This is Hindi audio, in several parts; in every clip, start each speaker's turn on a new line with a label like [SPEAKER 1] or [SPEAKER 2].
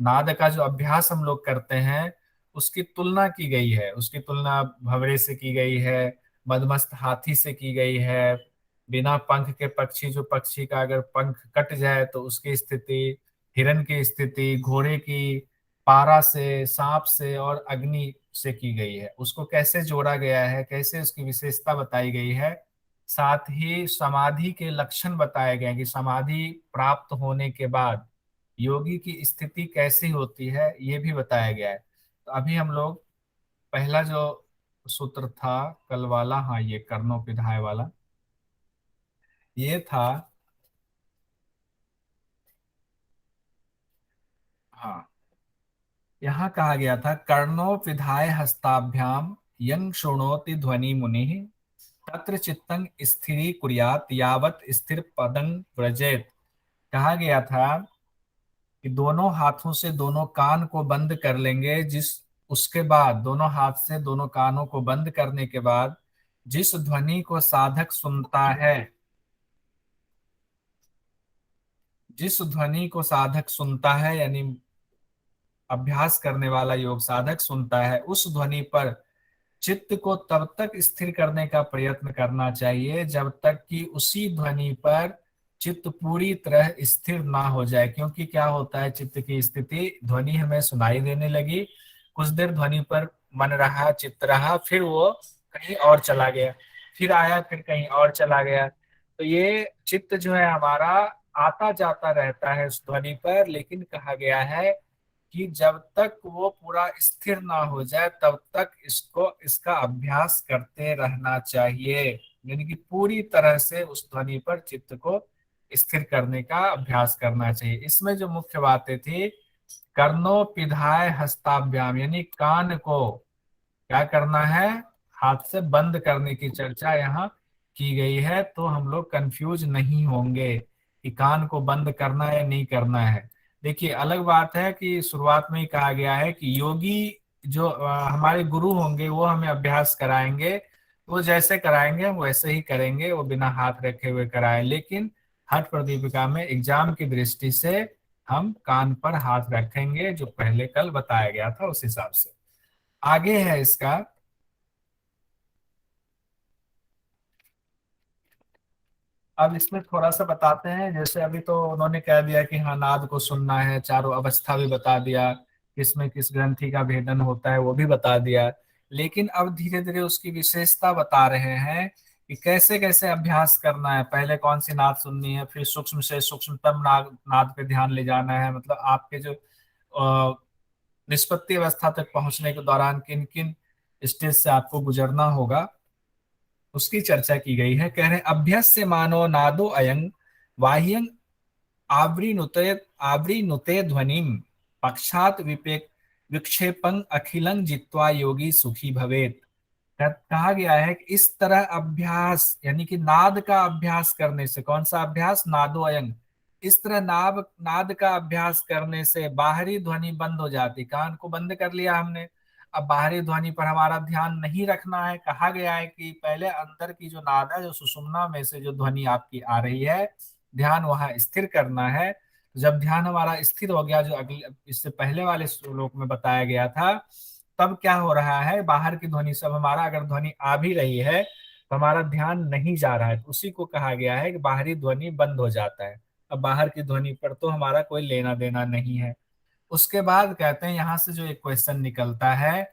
[SPEAKER 1] नाद का जो अभ्यास हम लोग करते हैं उसकी तुलना की गई है। उसकी तुलना भंवरे से की गई है, मदमस्त हाथी से की गई है, बिना पंख के पक्षी, जो पक्षी का अगर पंख कट जाए तो उसकी स्थिति, हिरण की स्थिति, घोड़े की, पारा से, सांप से और अग्नि से की गई है। उसको कैसे जोड़ा गया है, कैसे उसकी विशेषता बताई गई है, साथ ही समाधि के लक्षण बताए गए हैं कि समाधि प्राप्त होने के बाद योगी की स्थिति कैसी होती है, ये भी बताया गया है। तो अभी हम लोग पहला जो सूत्र था कल वाला, हाँ ये कर्णोपिधाय वाला, ये था। हाँ, यहाँ कहा गया था कर्णोपिधाय हस्ताभ्याम यं शृणोति ध्वनि मुनि तत्र चित्तं स्थिरीकुर्यात् यावत् स्थिर पदं व्रजेत। कहा गया था कि दोनों हाथों से दोनों कान को बंद कर लेंगे, जिस उसके बाद दोनों हाथ से दोनों कानों को बंद करने के बाद जिस ध्वनि को साधक सुनता है, जिस ध्वनि को साधक सुनता है यानी अभ्यास करने वाला योग साधक सुनता है, उस ध्वनि पर चित्त को तब तक स्थिर करने का प्रयत्न करना चाहिए जब तक कि उसी ध्वनि पर चित्त पूरी तरह स्थिर ना हो जाए। क्योंकि क्या होता है, चित्त की स्थिति, ध्वनि हमें सुनाई देने लगी, कुछ देर ध्वनि पर मन रहा, चित्त रहा, फिर वो कहीं और चला गया, फिर आया, फिर कहीं और चला गया। तो ये चित्त जो है हमारा आता जाता रहता है उस ध्वनि पर। लेकिन कहा गया है कि जब तक वो पूरा स्थिर ना हो जाए तब तक इसको, इसका अभ्यास करते रहना चाहिए। यानी कि पूरी तरह से उस ध्वनि पर चित्त को स्थिर करने का अभ्यास करना चाहिए। इसमें जो मुख्य बातें थी, कर्णोपिधाय हस्ताभ्याम, यानी कान को क्या करना है, हाथ से बंद करने की चर्चा यहाँ की गई है। तो हम लोग कंफ्यूज नहीं होंगे कि कान को बंद करना है या नहीं करना है। देखिए, अलग बात है कि शुरुआत में ही कहा गया है कि योगी जो हमारे गुरु होंगे वो हमें अभ्यास कराएंगे, वो जैसे कराएंगे हम वैसे ही करेंगे, वो बिना हाथ रखे हुए कराएं। लेकिन हठ प्रदीपिका में एग्जाम की दृष्टि से हम कान पर हाथ रखेंगे, जो पहले कल बताया गया था उस हिसाब से। आगे है इसका, अब इसमें थोड़ा सा बताते हैं। जैसे अभी तो उन्होंने कह दिया कि हाँ नाद को सुनना है, चारों अवस्था भी बता दिया, किसमें किस ग्रंथि का भेदन होता है वो भी बता दिया। लेकिन अब धीरे धीरे उसकी विशेषता बता रहे हैं कि कैसे कैसे अभ्यास करना है, पहले कौन सी नाद सुननी है, फिर सूक्ष्म से सूक्ष्मतम नाद पे ध्यान ले जाना है। मतलब आपके जो अ, निष्पत्ति अवस्था तक पहुंचने के दौरान किन किन स्टेज से आपको गुजरना होगा, उसकी चर्चा की गई है। कह रहे हैं अभ्यस्य मानो नादो अयं बाह्यं आवृणुते, आवृणुते ध्वनिम पक्षात विपेक विक्षेपं अखिलं जित्वा योगी सुखी भवेत। कहा गया है कि इस तरह अभ्यास, यानी कि नाद का अभ्यास करने से, कौन सा अभ्यास, नादो अयंग, इस तरह नाद का अभ्यास करने से बाहरी ध्वनि बंद हो जाती, कान को बंद कर लिया हमने, अब बाहरी ध्वनि पर हमारा ध्यान नहीं रखना है। कहा गया है कि पहले अंदर की जो नाद है, जो सुषुम्ना में से जो ध्वनि आपकी आ रही है, ध्यान वहां स्थिर करना है। जब ध्यान हमारा स्थिर हो गया, जो अगले इससे पहले वाले श्लोक में बताया गया था, तब क्या हो रहा है, बाहर की ध्वनि सब, हमारा अगर ध्वनि आ भी रही है तो हमारा ध्यान नहीं जा रहा है, तो उसी को कहा गया है कि बाहरी ध्वनि बंद हो जाता है। अब बाहर की ध्वनि पर तो हमारा कोई लेना देना नहीं है। उसके बाद कहते हैं यहां से जो एक क्वेश्चन निकलता है,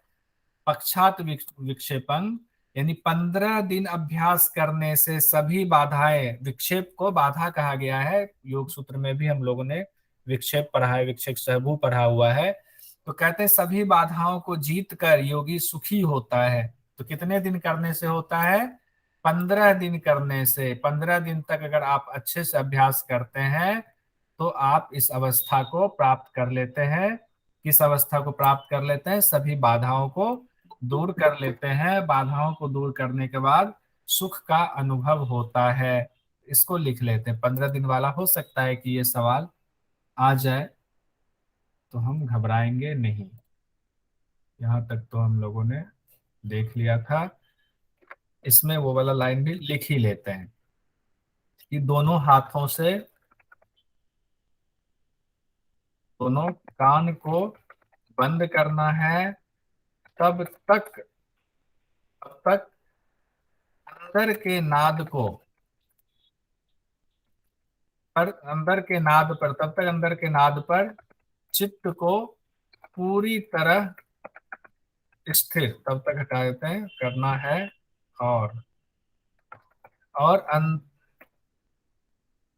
[SPEAKER 1] पश्चात विक्षेपण, यानी 15 दिन अभ्यास करने से सभी बाधाएं, विक्षेप को बाधा कहा गया है, योग सूत्र में भी हम लोगों ने विक्षेप पढ़ा है, विक्षेप सहभू पढ़ा हुआ है। तो कहते हैं सभी बाधाओं को जीत कर योगी सुखी होता है। तो कितने दिन करने से होता है, 15 दिन करने से। 15 दिन तक अगर आप अच्छे से अभ्यास करते हैं तो आप इस अवस्था को प्राप्त कर लेते हैं। किस अवस्था को प्राप्त कर लेते हैं, सभी बाधाओं को दूर कर लेते हैं। बाधाओं को दूर करने के बाद सुख का अनुभव होता है। इसको लिख लेते हैं, 15 दिन वाला। हो सकता है कि ये सवाल आ जाए, तो हम घबराएंगे नहीं। यहाँ तक तो हम लोगों ने देख लिया था। इसमें वो वाला लाइन भी लिख ही लेते हैं कि दोनों हाथों से दोनों कान को बंद करना है, तब तक तब तक अंदर के नाद पर तब तक अंदर के नाद पर चित्त को पूरी तरह स्थिर, तब तक हटा देते हैं, करना है। और और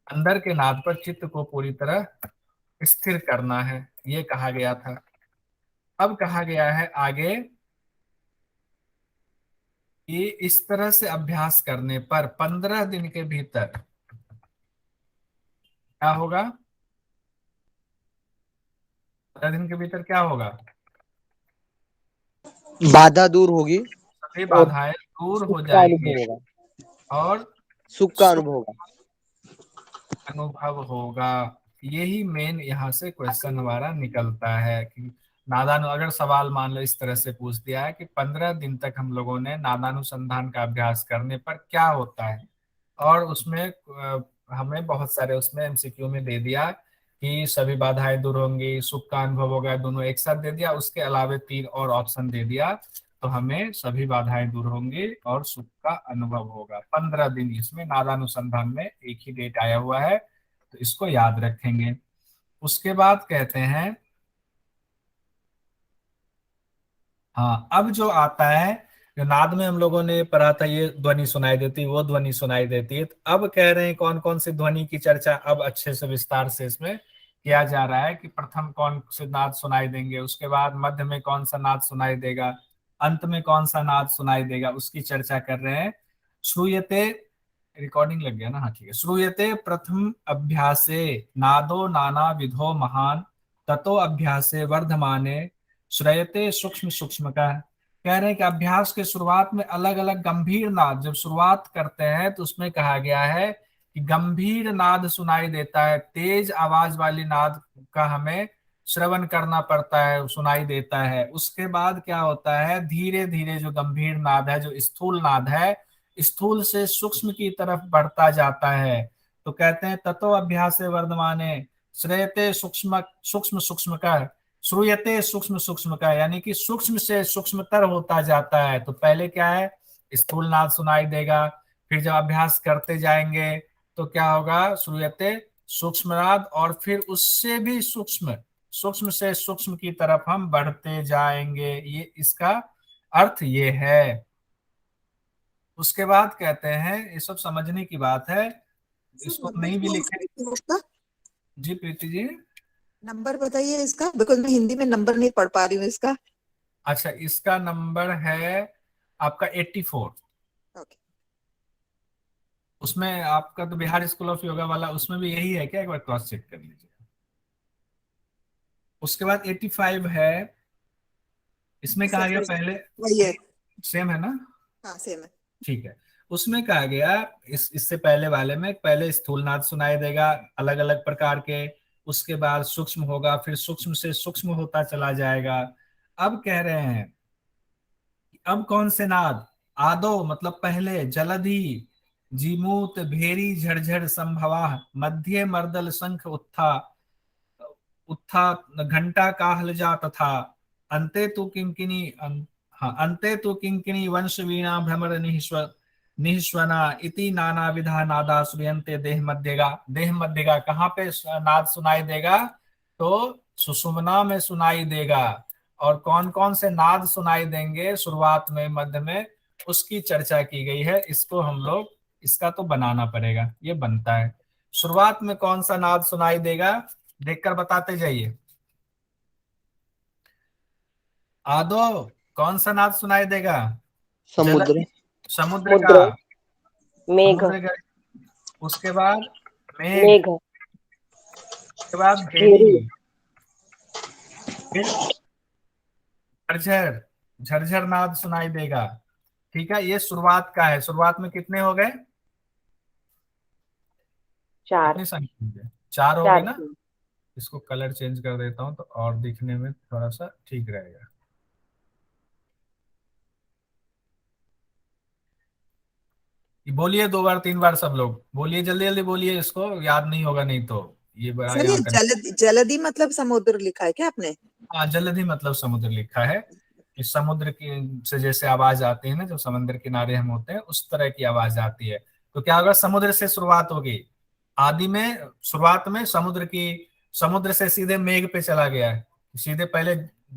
[SPEAKER 1] अंदर के नाद पर चित्त को पूरी तरह स्थिर करना है, ये कहा गया था। अब कहा गया है आगे कि इस तरह से अभ्यास करने पर 15 दिन के भीतर क्या होगा। 15 दिन के भीतर क्या होगा।
[SPEAKER 2] बाधा दूर होगी
[SPEAKER 1] सभी
[SPEAKER 2] और
[SPEAKER 1] बाधाएं दूर
[SPEAKER 2] सुख
[SPEAKER 1] हो
[SPEAKER 2] का
[SPEAKER 1] जाएंगी
[SPEAKER 2] अनुभव होगा।
[SPEAKER 1] और
[SPEAKER 2] सुख का
[SPEAKER 1] सुख
[SPEAKER 2] अनुभव होगा।
[SPEAKER 1] अनुभव होगा। यही मेन यहाँ से क्वेश्चन हमारा निकलता है कि नादानु अगर सवाल मान लो इस तरह से पूछ दिया है कि 15 दिन तक हम लोगों ने नादानुसंधान का अभ्यास करने पर क्या होता है, और उसमें हमें बहुत सारे उसमें एमसीक्यू में दे दिया कि सभी बाधाएं दूर होंगी, सुख का अनुभव होगा, दोनों एक साथ दे दिया। उसके अलावे 3 और ऑप्शन दे दिया, तो हमें सभी बाधाएं दूर होंगी और सुख का अनुभव होगा। 15 दिन इसमें नादानुसंधान में एक ही डेट आया हुआ है, तो इसको याद रखेंगे। उसके बाद कहते हैं, हाँ अब जो आता है, जो नाद में हम लोगों ने पढ़ा था, ये ध्वनि सुनाई देती, वो ध्वनि सुनाई देती है। तो अब कह रहे हैं कौन कौन सी ध्वनि की चर्चा अब अच्छे से विस्तार से इसमें किया जा रहा है कि प्रथम कौन से नाद सुनाई देंगे, उसके बाद मध्य में कौन सा नाद सुनाई देगा, अंत में कौन सा नाद सुनाई देगा, उसकी चर्चा कर रहे हैं। श्रूयते, रिकॉर्डिंग लग गया ना, हाँ ठीक है। श्रूयते प्रथम अभ्यासे नादो नाना विधो महान, ततो अभ्यासे वर्धमाने श्रयते सूक्ष्म सूक्ष्म का। कह रहे हैं कि अभ्यास के शुरुआत में अलग अलग गंभीर नाद जब शुरुआत करते हैं तो उसमें कहा गया है कि गंभीर नाद सुनाई देता है, तेज आवाज वाली नाद का हमें श्रवण करना पड़ता है, सुनाई देता है। उसके बाद क्या होता है, धीरे धीरे जो गंभीर नाद है, जो स्थूल नाद है, स्थूल से सूक्ष्म की तरफ बढ़ता जाता है। तो कहते हैं ततो अभ्यास वर्धमाने श्रेयते सूक्ष्म सूक्ष्म सूक्ष्म का, श्रूयते सूक्ष्म सूक्ष्म का, यानी कि सूक्ष्म से सूक्ष्मतर होता जाता है। तो पहले क्या है, स्थूल नाद सुनाई देगा, फिर जब अभ्यास करते जाएंगे तो क्या होगा, श्रूयते सूक्ष्म नाद, और फिर उससे भी सूक्ष्म, सूक्ष्म से सूक्ष्म की तरफ हम बढ़ते जाएंगे, ये इसका अर्थ ये है। उसके बाद कहते हैं, ये सब समझने की बात है,
[SPEAKER 3] सर
[SPEAKER 1] इसको
[SPEAKER 3] नंबर
[SPEAKER 1] नहीं भी
[SPEAKER 3] क्या है
[SPEAKER 1] लिखे।
[SPEAKER 3] इसका?
[SPEAKER 1] जी प्रीति जी।
[SPEAKER 3] नंबर बताइए इसका, बिकॉज मैं हिंदी में नंबर नहीं पढ़ पा रही हूँ इसका।
[SPEAKER 1] अच्छा, इसका नंबर है आपका 84।
[SPEAKER 3] ओके।
[SPEAKER 1] उसमें आपका तो बिहार स्कूल ऑफ योगा वाला, उसमें भी यही है क्या, एक बार क्रॉस चेक कर लीजिए। उसके बाद 85 है, इसमें कहा गया
[SPEAKER 3] सर
[SPEAKER 1] पहले,
[SPEAKER 3] वही है।
[SPEAKER 1] सेम है ना।
[SPEAKER 3] हाँ सेम है।
[SPEAKER 1] ठीक है। उसमें कहा गया, इससे पहले वाले में पहले स्थूल नाद सुनाई देगा अलग अलग प्रकार के, उसके बाद सूक्ष्म होगा, फिर सूक्ष्म से सूक्ष्म होता चला जाएगा। अब कह रहे हैं अब कौन से नाद, आदो मतलब पहले, जलधि जीमूत भेरी झरझर संभवा, मध्य मर्दल शंख उत्था उत्था घंटा काहल जा तथा, अंते तो किंकिनी हाँ अंते तो किंकिनी वंश वीणा भ्रमर निःस्वना इति नाना विधा नादा श्रूयन्ते देह मध्यगा कहाँ पे नाद सुनाई देगा, तो सुषुम्ना में सुनाई देगा। और कौन कौन से नाद सुनाई देंगे शुरुआत में मध्य में, उसकी चर्चा की गई है। इसको हम लोग, इसका तो बनाना पड़ेगा, ये बनता है। शुरुआत में कौन सा नाद सुनाई देगा, देखकर बताते जाइए। आदो कौन सा नाद सुनाई देगा, जल,
[SPEAKER 2] समुद्र।
[SPEAKER 1] समुद्र का,
[SPEAKER 4] समुद्र, मेघ,
[SPEAKER 1] समुद्र का। उसके बाद मेघ,
[SPEAKER 4] मेघ,
[SPEAKER 1] उसके बाद भेरी,
[SPEAKER 4] भेरी,
[SPEAKER 1] फिर झरझर, झरझर नाद सुनाई देगा। ठीक है, ये शुरुआत का है। शुरुआत में कितने हो गए,
[SPEAKER 4] चार,
[SPEAKER 1] कितनी संख्या हो गई, 4 हो गए
[SPEAKER 4] चार,
[SPEAKER 1] ना। इसको कलर चेंज कर देता हूं तो और दिखने में थोड़ा सा ठीक रहेगा। ये बोलिए 2 बार 3 बार, सब लोग बोलिए, जल्दी जल्दी बोलिए, इसको याद नहीं होगा नहीं तो। ये बड़ा
[SPEAKER 3] सर ये
[SPEAKER 1] यहाँ
[SPEAKER 3] जलधि मतलब समुद्र लिखा है क्या आपने?
[SPEAKER 1] हाँ, जलधि मतलब समुद्र लिखा है। इस समुद्र की से जैसे आवाज आती है ना, जब समुद्र किनारे हम होते हैं उस तरह की आवाज आती है। तो क्या होगा, समुद्र से शुरुआत होगी। आदि में शुरुआत में समुद्र की, समुद्र से सीधे मेघ पे चला गया है। सीधे पहले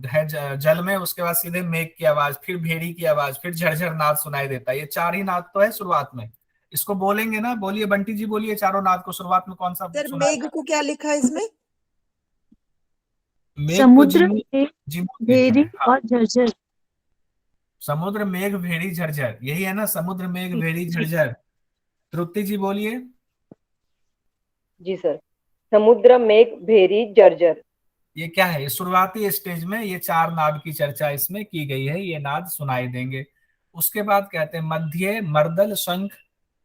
[SPEAKER 1] है जल में, उसके बाद सीधे मेघ की आवाज, फिर भेड़ी की आवाज, फिर झरझर नाद सुनाई देता है। ये चार ही नाद तो है शुरुआत में। इसको बोलेंगे ना, बोलिए बंटी जी, बोलिए चारों नाद को शुरुआत में कौन सा
[SPEAKER 3] सर
[SPEAKER 1] सुनाई
[SPEAKER 3] मेघ
[SPEAKER 1] देता
[SPEAKER 3] को क्या लिखा है इसमें?
[SPEAKER 1] है? मेघ को
[SPEAKER 5] समुद्र
[SPEAKER 1] जिमू,
[SPEAKER 5] में
[SPEAKER 1] जिमू लिखा
[SPEAKER 5] भेरी
[SPEAKER 1] है। हाँ,
[SPEAKER 5] और झरझर।
[SPEAKER 1] समुद्र मेघ भेड़ी झरझर, यही है ना, समुद्र मेघ
[SPEAKER 5] ठीक
[SPEAKER 1] भेड़ी
[SPEAKER 5] ठीक।
[SPEAKER 1] झरझर। तृप्ति जी बोलिए।
[SPEAKER 4] जी सर। समुद्र मेघ भेरी जर्जर।
[SPEAKER 1] ये क्या है, शुरुआती स्टेज में ये चार नाद की चर्चा इसमें की गई है, ये नाद सुनाई देंगे। उसके बाद कहते हैं मध्य मर्दल शंख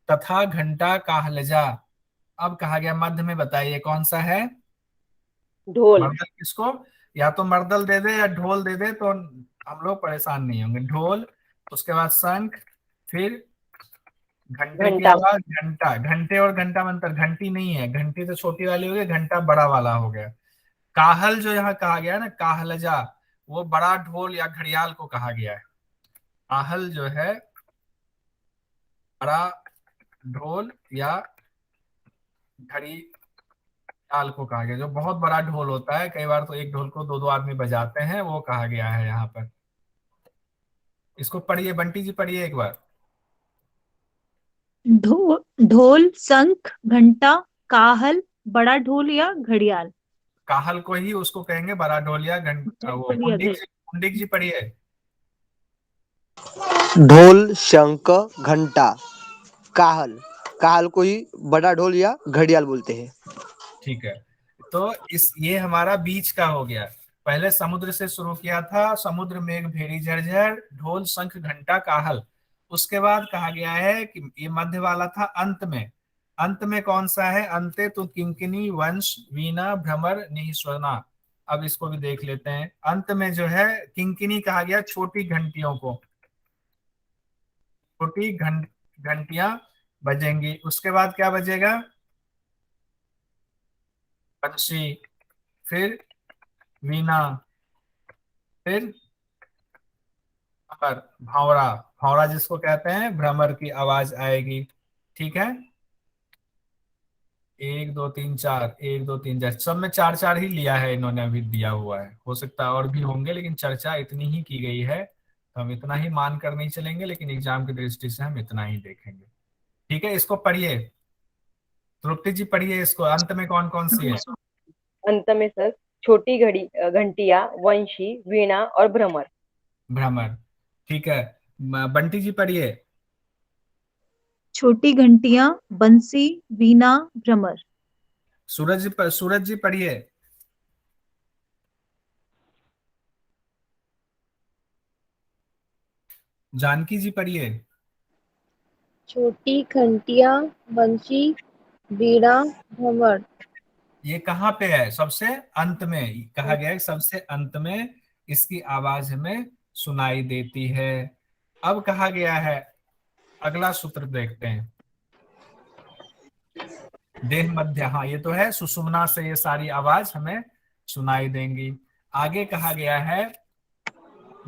[SPEAKER 1] तथा घंटा काहलजा। अब कहा गया मध्य में, बताइए कौन सा है?
[SPEAKER 4] ढोल।
[SPEAKER 1] मर्दल किसको, या तो मर्दल दे दे या ढोल दे दे तो हम लोग परेशान नहीं होंगे। ढोल, उसके बाद शंख, फिर घंटे की
[SPEAKER 4] घंटा।
[SPEAKER 1] आवाज, घंटा। घंटे और घंटा में अंतर, घंटी नहीं है, घंटी तो छोटी वाली हो गई, घंटा बड़ा वाला हो गया। काहल जो यहाँ कहा गया है ना, काहलजा, वो बड़ा ढोल या घड़ियाल को कहा गया है। काहल जो है बड़ा ढोल या घड़ियाल को कहा गया, जो बहुत बड़ा ढोल होता है। कई बार तो एक ढोल को दो दो आदमी बजाते हैं, वो कहा गया है यहाँ पर। इसको पढ़िए बंटी जी, पढ़िए एक बार।
[SPEAKER 5] ढोल, शंख, घंटा, काहल, बड़ा ढोल या घड़ियाल।
[SPEAKER 1] काहल को ही उसको कहेंगे बड़ा ढोल या वो
[SPEAKER 5] ढोल या
[SPEAKER 1] पुंडिक
[SPEAKER 5] घड़ी।
[SPEAKER 1] जी, पुंडिक जी पढ़िए।
[SPEAKER 2] ढोल, शंख, घंटा, काहल। काहल को ही बड़ा ढोल या घड़ियाल बोलते हैं।
[SPEAKER 1] ठीक है, तो इस ये हमारा बीच का हो गया। पहले समुद्र से शुरू किया था, समुद्र मेघ भेरी झरझर ढोल शंख घंटा काहल। उसके बाद कहा गया है कि ये मध्य वाला था अंत में। अंत में कौन सा है? अंते तो किंकिनी वंश वीणा भ्रमर निस्वना। अब इसको भी देख लेते हैं। अंत में जो है किंकिनी कहा गया छोटी घंटियों को, छोटी घंटियां बजेंगी। उसके बाद क्या बजेगा? बंसी, फिर वीणा, फिर भ्रमर, भावरा। भावरा जिसको कहते हैं भ्रमर की आवाज आएगी। ठीक है, एक दो तीन चार, एक दो तीन चार, सब में चार चार ही लिया है इन्होंने, अभी दिया हुआ है। हो सकता है और भी होंगे, लेकिन चर्चा इतनी ही की गई है तो हम इतना ही मान कर नहीं चलेंगे, लेकिन एग्जाम की दृष्टि से हम इतना ही देखेंगे। ठीक है, इसको पढ़िए, तृप्ति जी पढ़िए इसको। अंत में कौन कौन सी है?
[SPEAKER 4] अंत में सर छोटी घंटिया वंशी वीणा और भ्रमर।
[SPEAKER 1] भ्रमर। ठीक है, बंटी जी पढ़िए।
[SPEAKER 5] छोटी घंटियां, बंसी, वीणा, भ्रमर।
[SPEAKER 1] सूरज जी पढ़िए। जानकी जी पढ़िए।
[SPEAKER 6] छोटी घंटियां, बंसी, बीड़ा, भंवर।
[SPEAKER 1] ये कहाँ पे है? सबसे अंत में कहा गया है, सबसे अंत में इसकी आवाज हमें सुनाई देती है। अब कहा गया है, अगला सूत्र देखते हैं। देह मध्य, हाँ ये तो है, सुषुम्ना से ये सारी आवाज हमें सुनाई देंगी। आगे कहा गया है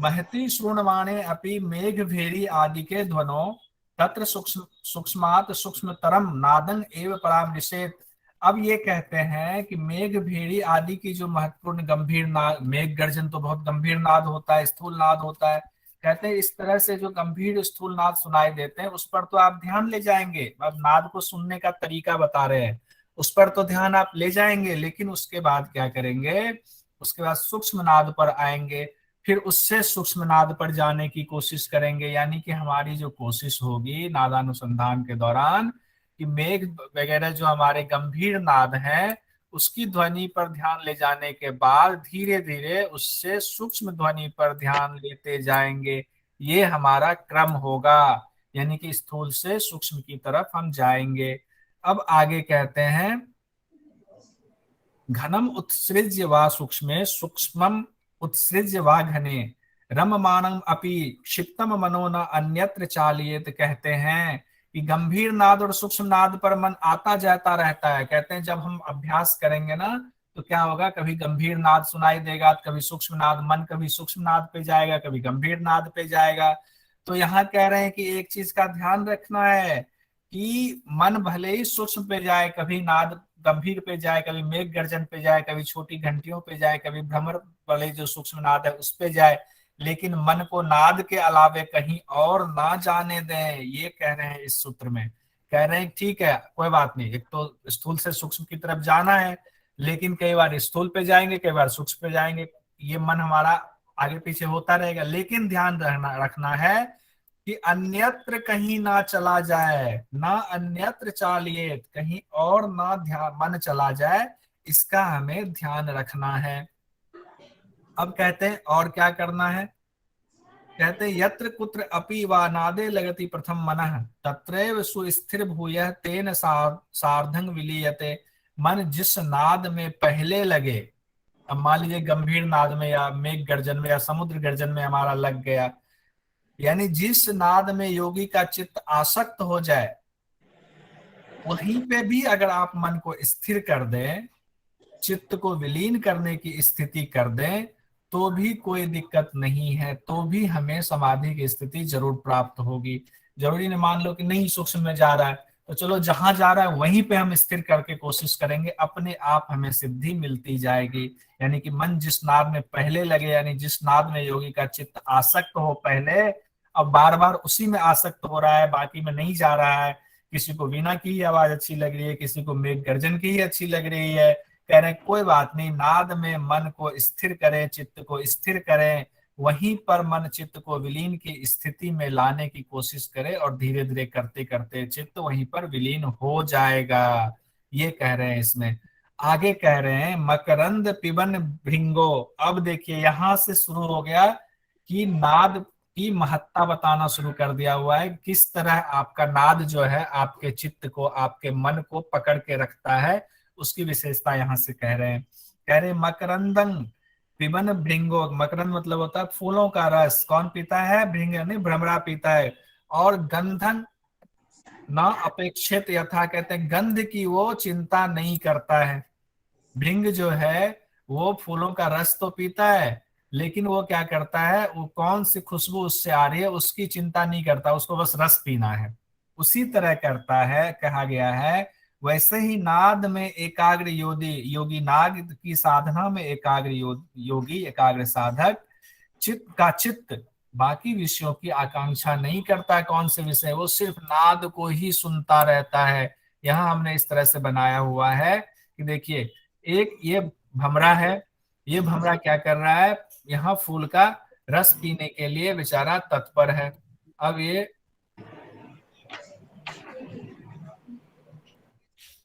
[SPEAKER 1] महती श्रृणवाणे अपि मेघ भेरी आदि के ध्वनो तत्र सूक्ष्म सूक्ष्मात सूक्ष्मतरम नादं एव परामृशेत। अब ये कहते हैं कि मेघ भेड़ी आदि की जो महत्वपूर्ण गंभीर नाद, मेघ गर्जन तो बहुत गंभीर नाद होता है, स्थूल नाद होता है। कहते हैं इस तरह से जो गंभीर स्थूल नाद सुनाई देते हैं उस पर तो आप ध्यान ले जाएंगे। अब नाद को सुनने का तरीका बता रहे हैं, उस पर तो ध्यान आप ले जाएंगे, लेकिन उसके बाद क्या करेंगे? उसके बाद सूक्ष्म नाद पर आएंगे, फिर उससे सूक्ष्म नाद पर जाने की कोशिश करेंगे। यानी कि हमारी जो कोशिश होगी नादानुसंधान के दौरान कि मेघ वगैरह जो हमारे गंभीर नाद हैं उसकी ध्वनि पर ध्यान ले जाने के बाद धीरे धीरे उससे सूक्ष्म ध्वनि पर ध्यान लेते जाएंगे। ये हमारा क्रम होगा, यानी कि स्थूल से सूक्ष्म की तरफ हम जाएंगे। अब आगे कहते हैं घनम उत्सृज्य वा सूक्ष्मे सूक्ष्मम उत्सृज्य वा घने रममानम अपि क्षिप्तम मनो न अन्यत्र चालियेत। कहते हैं कि गंभीर नाद और सूक्ष्म नाद पर मन आता जाता रहता है। कहते हैं जब हम अभ्यास करेंगे ना तो क्या होगा, कभी गंभीर नाद सुनाई देगा, कभी सूक्ष्म नाद, मन कभी सूक्ष्म नाद पे जाएगा, कभी गंभीर नाद पे जाएगा। तो यहाँ कह रहे हैं कि एक चीज का ध्यान रखना है कि मन भले ही सूक्ष्म पे जाए, कभी नाद गंभीर पे जाए, कभी मेघ गर्जन पे जाए, कभी छोटी घंटियों पे जाए, कभी भ्रमर वाले जो सूक्ष्म नाद है उस पे जाए, लेकिन मन को नाद के अलावे कहीं और ना जाने दें। ये कह रहे हैं इस सूत्र में। कह रहे हैं ठीक है कोई बात नहीं, एक तो स्थूल से सूक्ष्म की तरफ जाना है, लेकिन कई बार स्थूल पे जाएंगे, कई बार सूक्ष्म पे जाएंगे, ये मन हमारा आगे पीछे होता रहेगा। लेकिन ध्यान रखना है कि अन्यत्र कहीं ना चला जाए, ना अन्यत्र चालिए, कहीं और ना ध्यान मन चला जाए, इसका हमें ध्यान रखना है। अब कहते हैं और क्या करना है, कहते हैं यत्र कुत्र अपि वा नादे लगति प्रथम मनः तत्रैव सुस्थिर भूयः तेन सार्धं विलीयते। मन जिस नाद में पहले लगे, अब मान लीजिए गंभीर नाद में या मेघ गर्जन में या समुद्र गर्जन में हमारा लग गया, यानी जिस नाद में योगी का चित्त आसक्त हो जाए, वहीं पे भी अगर आप मन को स्थिर कर दें, चित्त को विलीन करने की स्थिति कर दें, तो भी कोई दिक्कत नहीं है, तो भी हमें समाधि की स्थिति जरूर प्राप्त होगी। जरूरी नहीं मान लो कि नहीं सूक्ष्म में जा रहा है, तो चलो जहां जा रहा है वहीं पे हम स्थिर करके कोशिश करेंगे, अपने आप हमें सिद्धि मिलती जाएगी। यानी कि मन जिस नाद में पहले लगे, यानी जिस नाद में योगी का चित्त आसक्त हो पहले, अब बार बार उसी में आसक्त हो रहा है, बाकी में नहीं जा रहा है। किसी को वीणा की ही आवाज अच्छी लग रही है, किसी को मेघ गर्जन की ही अच्छी लग रही है, कह रहे हैं कोई बात नहीं, नाद में मन को स्थिर करें, चित्त को स्थिर करें, वहीं पर मन चित्त को विलीन की स्थिति में लाने की कोशिश करें, और धीरे धीरे करते करते चित्त वहीं पर विलीन हो जाएगा। ये कह रहे हैं इसमें। आगे कह रहे हैं मकरंद पिबन भृंगो। अब देखिए यहां से शुरू हो गया कि नाद की महत्ता बताना शुरू कर दिया हुआ है, किस तरह आपका नाद जो है आपके चित्त को, आपके मन को पकड़ के रखता है, उसकी विशेषता यहां से कह रहे हैं। कह रहे मकरंदं पिबन भृंगो, मकरंद मतलब होता है फूलों का रस, कौन पीता है, भृंग यानी भ्रमरा पीता है। और गंधन न अपेक्षित यथा, कहते हैं गंध की वो चिंता नहीं करता है। भृंग जो है वो फूलों का रस तो पीता है, लेकिन वो क्या करता है, वो कौन सी खुशबू उससे आ रही है उसकी चिंता नहीं करता, उसको बस रस पीना है। उसी तरह करता है, कहा गया है वैसे ही नाद में एकाग्र योगी नाद की साधना में एकाग्र योगी, एकाग्र साधक चित्त बाकी विषयों की आकांक्षा नहीं करता। कौन से विषय, वो सिर्फ नाद को ही सुनता रहता है। यहाँ हमने इस तरह से बनाया हुआ है कि देखिए एक ये भमरा है, ये भमरा क्या कर रहा है, यहाँ फूल का रस पीने के लिए बेचारा तत्पर है। अब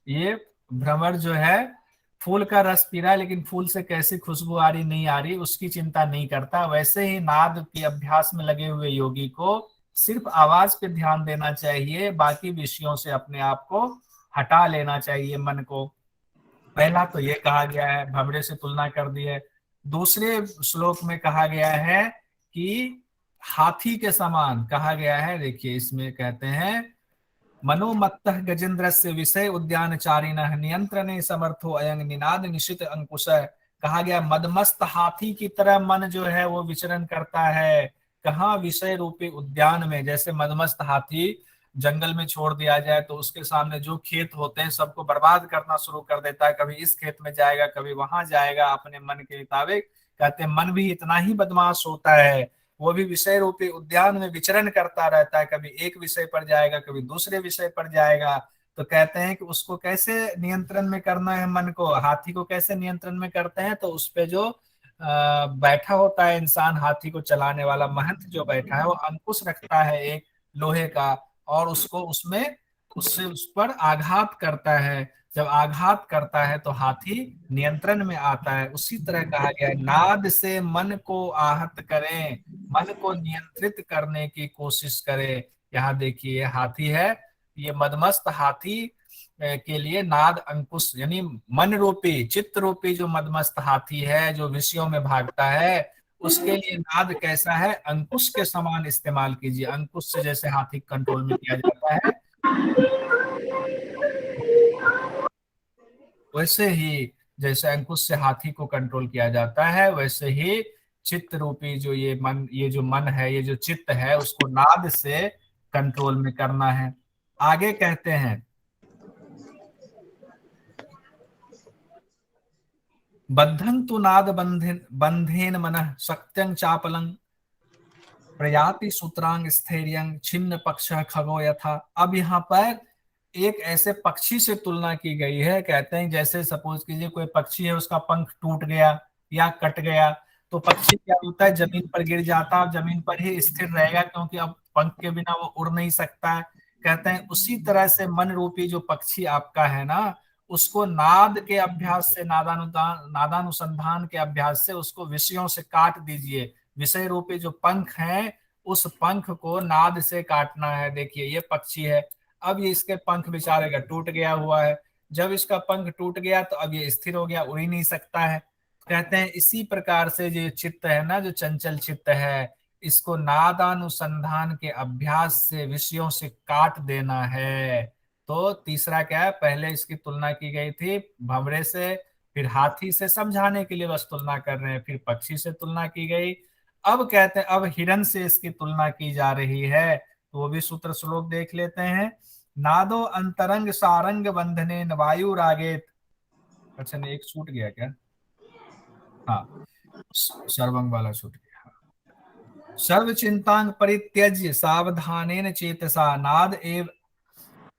[SPEAKER 1] ये भ्रमर जो है फूल का रस पी रहा है, लेकिन फूल से कैसी खुशबू आ रही नहीं आ रही उसकी चिंता नहीं करता। वैसे ही नाद के अभ्यास में लगे हुए योगी को सिर्फ आवाज पे ध्यान देना चाहिए, बाकी विषयों से अपने आप को हटा लेना चाहिए मन को। पहला तो ये कहा गया है, भमरे से तुलना कर दी है। दूसरे श्लोक में कहा गया है कि हाथी के समान कहा गया है। देखिए इसमें कहते हैं मनोमत्तः गजेंद्रस्य विषय उद्यानचारिणः नियंत्रणे समर्थो अयं निनाद निशित अंकुश। कहा गया मदमस्त हाथी की तरह मन जो है वो विचरण करता है। कहाँ, विषय रूपी उद्यान में। जैसे मदमस्त हाथी जंगल में छोड़ दिया जाए तो उसके सामने जो खेत होते हैं सबको बर्बाद करना शुरू कर देता है, कभी इस खेत में जाएगा कभी वहां जाएगा अपने मन के मुताबिक। कहते हैं मन भी इतना ही बदमाश होता है, वो भी विषय रूपी उद्यान में विचरण करता रहता है, कभी एक विषय पर जाएगा कभी दूसरे विषय पर जाएगा। तो कहते हैं कि उसको कैसे नियंत्रण में करना है मन को, हाथी को कैसे नियंत्रण में करते हैं, तो उस पे जो बैठा होता है इंसान, हाथी को चलाने वाला महंत जो बैठा है, वो अंकुश रखता है एक लोहे का, और उसको उससे उस पर आघात करता है। जब आघात करता है तो हाथी नियंत्रण में आता है। उसी तरह कहा गया नाद से मन को आहत करें, मन को नियंत्रित करने की कोशिश करें। यहाँ देखिए हाथी है, ये मदमस्त हाथी के लिए नाद अंकुश यानी मन रूपी, चित्त रूपी जो मदमस्त हाथी है जो विषयों में भागता है, उसके लिए नाद कैसा है, अंकुश के समान इस्तेमाल कीजिए। अंकुश से जैसे हाथी कंट्रोल में किया जाता है, वैसे ही जैसे अंकुश से हाथी को कंट्रोल किया जाता है, वैसे ही चित्त रूपी जो ये जो मन है, ये जो चित्त है, उसको नाद से कंट्रोल में करना है। आगे कहते हैं बद्धं तु नाद बंधेन मनः सत्यं चापलं प्रयाति सूत्रांग स्थैर्यं छिन्न पक्ष खगो यथा। अब यहाँ पर एक ऐसे पक्षी से तुलना की गई है। कहते हैं जैसे सपोज कीजिए कोई पक्षी है, उसका पंख टूट गया या कट गया, तो पक्षी क्या होता है, जमीन पर गिर जाता है, जमीन पर ही स्थिर रहेगा, क्योंकि अब पंख के बिना वो उड़ नहीं सकता है। कहते हैं उसी तरह से मन रूपी जो पक्षी आपका है ना, उसको नाद के अभ्यास से, नादानुसंधान के अभ्यास से उसको विषयों से काट दीजिए। विषय रूपी जो पंख हैं, उस पंख को नाद से काटना है। देखिए ये पक्षी है, अब ये इसके पंख बेचारे का टूट गया हुआ है। जब इसका पंख टूट गया तो अब ये स्थिर हो गया, उड़ ही नहीं सकता है। कहते हैं इसी प्रकार से जो चित्त है ना, जो चंचल चित्त है, इसको नादानुसंधान के अभ्यास से, विषयों से काट देना है। तो तीसरा क्या है, पहले इसकी तुलना की गई थी भंवरे से, फिर हाथी से, समझाने के लिए बस तुलना कर रहे हैं, फिर पक्षी से तुलना की गई। अब कहते हैं अब हिरण से इसकी तुलना की जा रही है, तो वो भी सूत्र श्लोक देख लेते हैं। नादो अंतरंग सारंग बंधने वायु रागेत। अच्छा नहीं, एक छूट गया क्या? हाँ, सर्वंग वाला छूट गया। सर्व चिंतांग परित्यज्य सावधानेन चेतसा नाद एव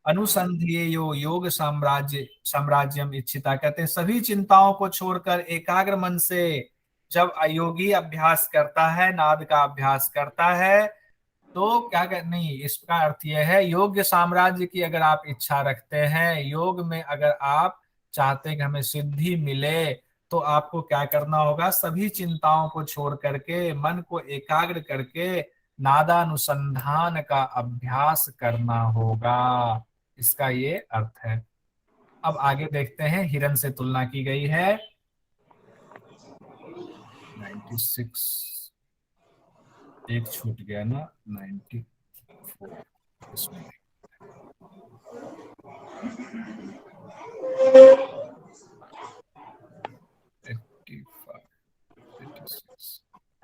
[SPEAKER 1] अनुसंधियो योग साम्राज्यम इच्छिता। कहते हैं सभी चिंताओं को छोड़कर एकाग्र मन से जब अयोगी अभ्यास करता है, नाद का अभ्यास करता है, तो क्या नहीं, इसका अर्थ यह है योग्य साम्राज्य की अगर आप इच्छा रखते हैं, योग में अगर आप चाहते हैं कि हमें सिद्धि मिले, तो आपको क्या करना होगा, सभी चिंताओं को छोड़ करके, मन को एकाग्र करके नादानुसंधान का अभ्यास करना होगा। इसका ये अर्थ है। अब आगे देखते हैं, हिरण से तुलना की गई है। 96 एक छूट गया ना, 94 इसमें।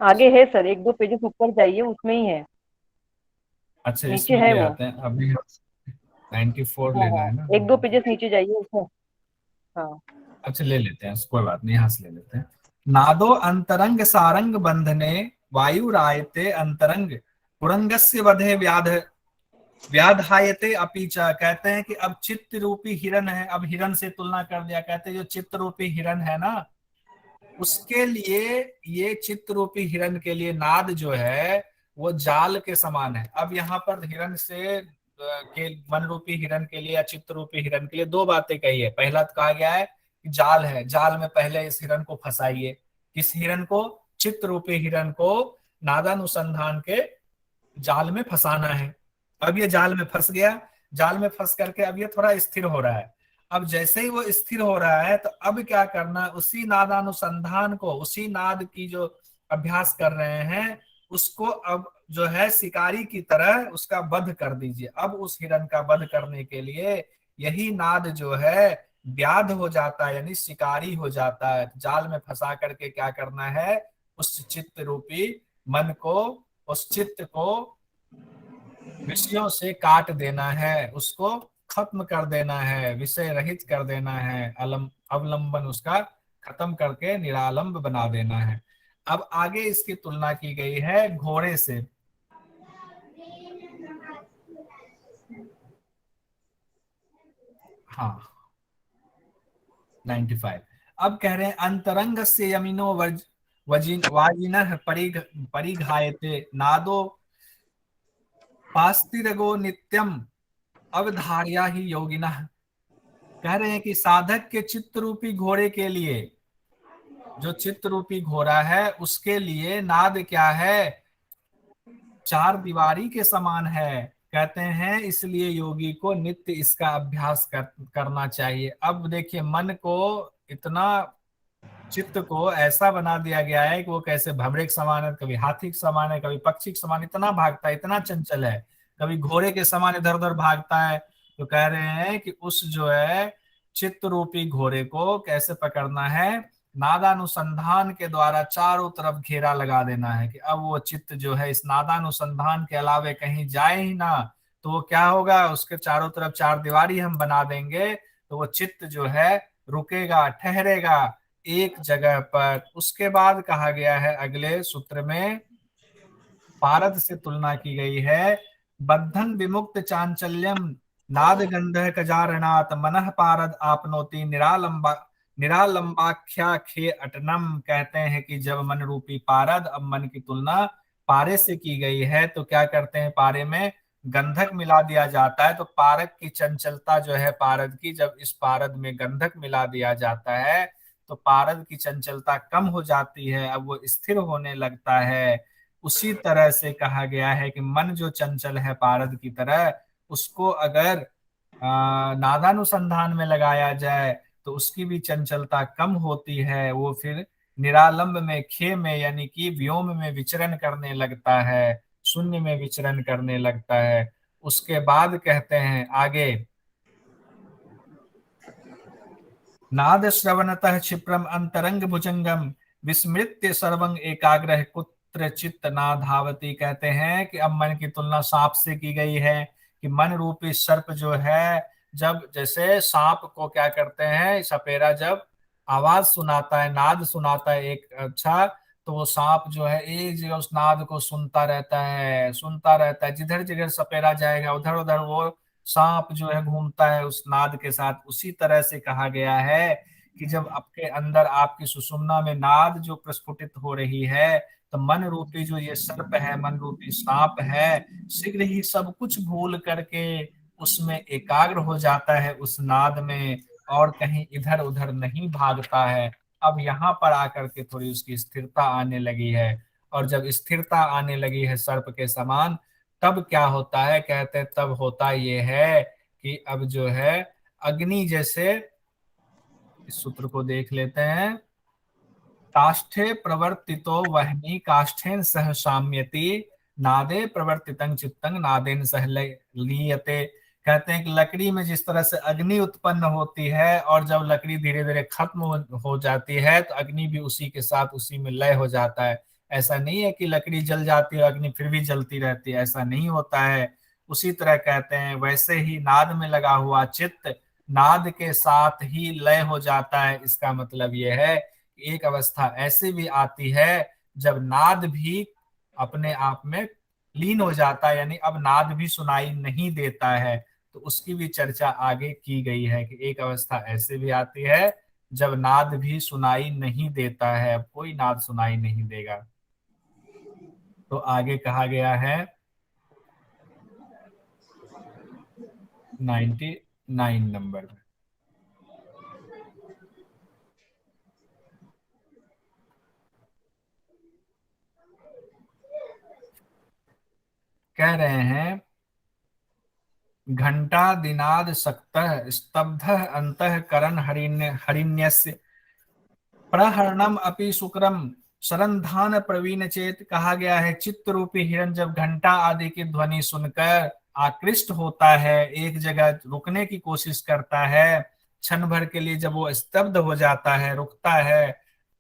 [SPEAKER 4] आगे है सर, 1-2 पेजेस ऊपर जाइए, उसमें ही है।
[SPEAKER 1] अच्छा
[SPEAKER 4] नीचे
[SPEAKER 1] इसमें
[SPEAKER 4] है
[SPEAKER 1] ले
[SPEAKER 4] वो।
[SPEAKER 1] आते हैं अभी। 94
[SPEAKER 4] हाँ
[SPEAKER 1] लेना
[SPEAKER 4] हाँ,
[SPEAKER 1] है ना।
[SPEAKER 4] 1-2 पेजेस नीचे जाइए उसमें। हाँ
[SPEAKER 1] अच्छा ले लेते हैं, कोई बात नहीं, यहाँ से ले लेते हैं। नादो अंतरंग सारंग बंधने वायु रायते अंतरंग कुरंगस्य वधे व्याधायते अपीचा। कहते हैं कि अब चित्त रूपी हिरण है, अब हिरण से तुलना कर दिया। कहते हैं जो चित्त रूपी हिरण है ना, उसके लिए, ये चित्त रूपी हिरण के लिए नाद जो है वो जाल के समान है। अब यहाँ पर हिरण से के मन रूपी हिरण के लिए या चित्त रूपी हिरण के लिए दो बातें कही है। पहला तो कहा गया है कि जाल है, जाल में पहले इस हिरण को फंसाइए। किस हिरण को? चित्त रूपी हिरण को नादानुसंधान के जाल में फंसाना है। अब ये जाल में फंस गया, जाल में फंस करके अब ये थोड़ा स्थिर हो रहा है। अब जैसे ही वो स्थिर हो रहा है, तो अब क्या करना, उसी नादानुसंधान को, उसी नाद की जो अभ्यास कर रहे हैं, उसको अब जो है शिकारी की तरह उसका वध कर दीजिए। अब उस हिरण का वध करने के लिए यही नाद जो है व्याध हो जाता है, यानी शिकारी हो जाता है। जाल में फंसा करके क्या करना है, उस चित्त रूपी मन को, उस चित्त को विषयों से काट देना है, उसको खत्म कर देना है, विषय रहित कर देना है, अवलंबन उसका खत्म करके निरालंब बना देना है। अब आगे इसकी तुलना की गई है घोड़े से। हाँ 95। अब कह रहे हैं अंतरंग से यमिनो वाजिनः परिघायते नादो पास्तिरगो नित्यम अवधार्या ही योगिनः। कह रहे हैं कि साधक के चित्त रूपी घोड़े के लिए, जो चित्त रूपी घोड़ा है उसके लिए नाद क्या है, चार दीवारी के समान है। कहते हैं इसलिए योगी को नित्य इसका अभ्यास करना चाहिए। अब देखिए मन को इतना, चित्त को ऐसा बना दिया गया है कि वो कैसे भंवरे के समान है, कभी हाथी के समान है, कभी पक्षी के समान, इतना भागता है, इतना चंचल है, कभी घोड़े के समान इधर उधर भागता है, तो कह रहे हैं कि उस जो है चित्त रूपी घोड़े को कैसे पकड़ना है, नादानुसंधान के द्वारा चारों तरफ घेरा लगा देना है कि अब वो चित्त जो है इस नादानुसंधान के अलावे कहीं जाए ही ना। तो वो क्या होगा, उसके चारों तरफ चार दीवारी हम बना देंगे तो वो चित्त जो है रुकेगा, ठहरेगा एक जगह पर। उसके बाद कहा गया है अगले सूत्र में, पारद से तुलना की गई है, बद्धन विमुक्त चांचल्यम नाद गंध कजारणात मनः पारद आपनोति निरालंबा निरालंबाख्या खे अटनम। कहते हैं कि जब मन रूपी पारद, अब मन की तुलना पारे से की गई है तो क्या करते हैं, पारे में गंधक मिला दिया जाता है तो पारक की चंचलता जो है पारद की, जब इस पारद में गंधक मिला दिया जाता है तो पारद की चंचलता कम हो जाती है, अब वो स्थिर होने लगता है। उसी तरह से कहा गया है कि मन जो चंचल है पारद की तरह, उसको अगर नादानुसंधान में लगाया जाए तो उसकी भी चंचलता कम होती है, वो फिर निरालंब में, खे में यानी कि व्योम में विचरण करने लगता है, शून्य में विचरण करने लगता है। उसके बाद कहते हैं आगे, नाद श्रवणतः क्षिप्रम अंतरंग भुजंगम विस्मृत्य सर्वं एकाग्रह कुत्र चित्त ना धावती। कहते हैं कि अब मन की तुलना सांप से की गई है कि मन रूपी सर्प जो है, जब जैसे सांप को क्या करते हैं, सपेरा जब आवाज सुनाता है, नाद सुनाता है एक अच्छा, तो वो सांप जो है एक जगह उस नाद को सुनता रहता है, सुनता रहता है, जिधर जिधर सपेरा जाएगा उधर उधर वो सांप जो है घूमता है उस नाद के साथ। उसी तरह से कहा गया है कि जब आपके अंदर आपकी सुषुम्ना में नाद जो प्रस्फुटित हो रही है तो मन रूपी जो ये सर्प है, मन रूपी सांप है, शीघ्र ही सब कुछ भूल करके उसमें एकाग्र हो जाता है उस नाद में, और कहीं इधर उधर नहीं भागता है। अब यहाँ पर आकर के थोड़ी उसकी स्थिरता आने लगी है, और जब स्थिरता आने लगी है सर्प के समान, तब क्या होता है, कहते हैं तब होता ये है कि अब जो है अग्नि जैसे, इस सूत्र को देख लेते हैं, काष्ठे प्रवर्तितो वह्नि काष्ठेन सह साम्यति नादे प्रवर्तितं चित्तं नादेन सह लीयते। कहते हैं कि लकड़ी में जिस तरह से अग्नि उत्पन्न होती है और जब लकड़ी धीरे धीरे खत्म हो जाती है तो अग्नि भी उसी के साथ उसी में लय हो जाता है। ऐसा नहीं है कि लकड़ी जल जाती है अग्नि फिर भी जलती रहती है, ऐसा नहीं होता है। उसी तरह कहते हैं वैसे ही नाद में लगा हुआ चित्त नाद के साथ ही लय हो जाता है। इसका मतलब यह है कि एक अवस्था ऐसी भी आती है जब नाद भी अपने आप में लीन हो जाता है, यानी अब नाद भी सुनाई नहीं देता है। तो उसकी भी चर्चा आगे की गई है कि एक अवस्था ऐसे भी आती है जब नाद भी सुनाई नहीं देता है, अब कोई नाद सुनाई नहीं देगा। तो आगे कहा गया है 99 नंबर में, कह रहे हैं घंटा दिनाद सक्तः स्तब्ध अंतः करण हरिण्यस्य प्रहरणम अपि शुक्रम शरंधान प्रवीण चेत। कहा गया है चित्त रूपी हिरण जब घंटा आदि की ध्वनि सुनकर आकृष्ट होता है, एक जगह रुकने की कोशिश करता है, क्षण भर के लिए जब वो स्तब्ध हो जाता है, रुकता है,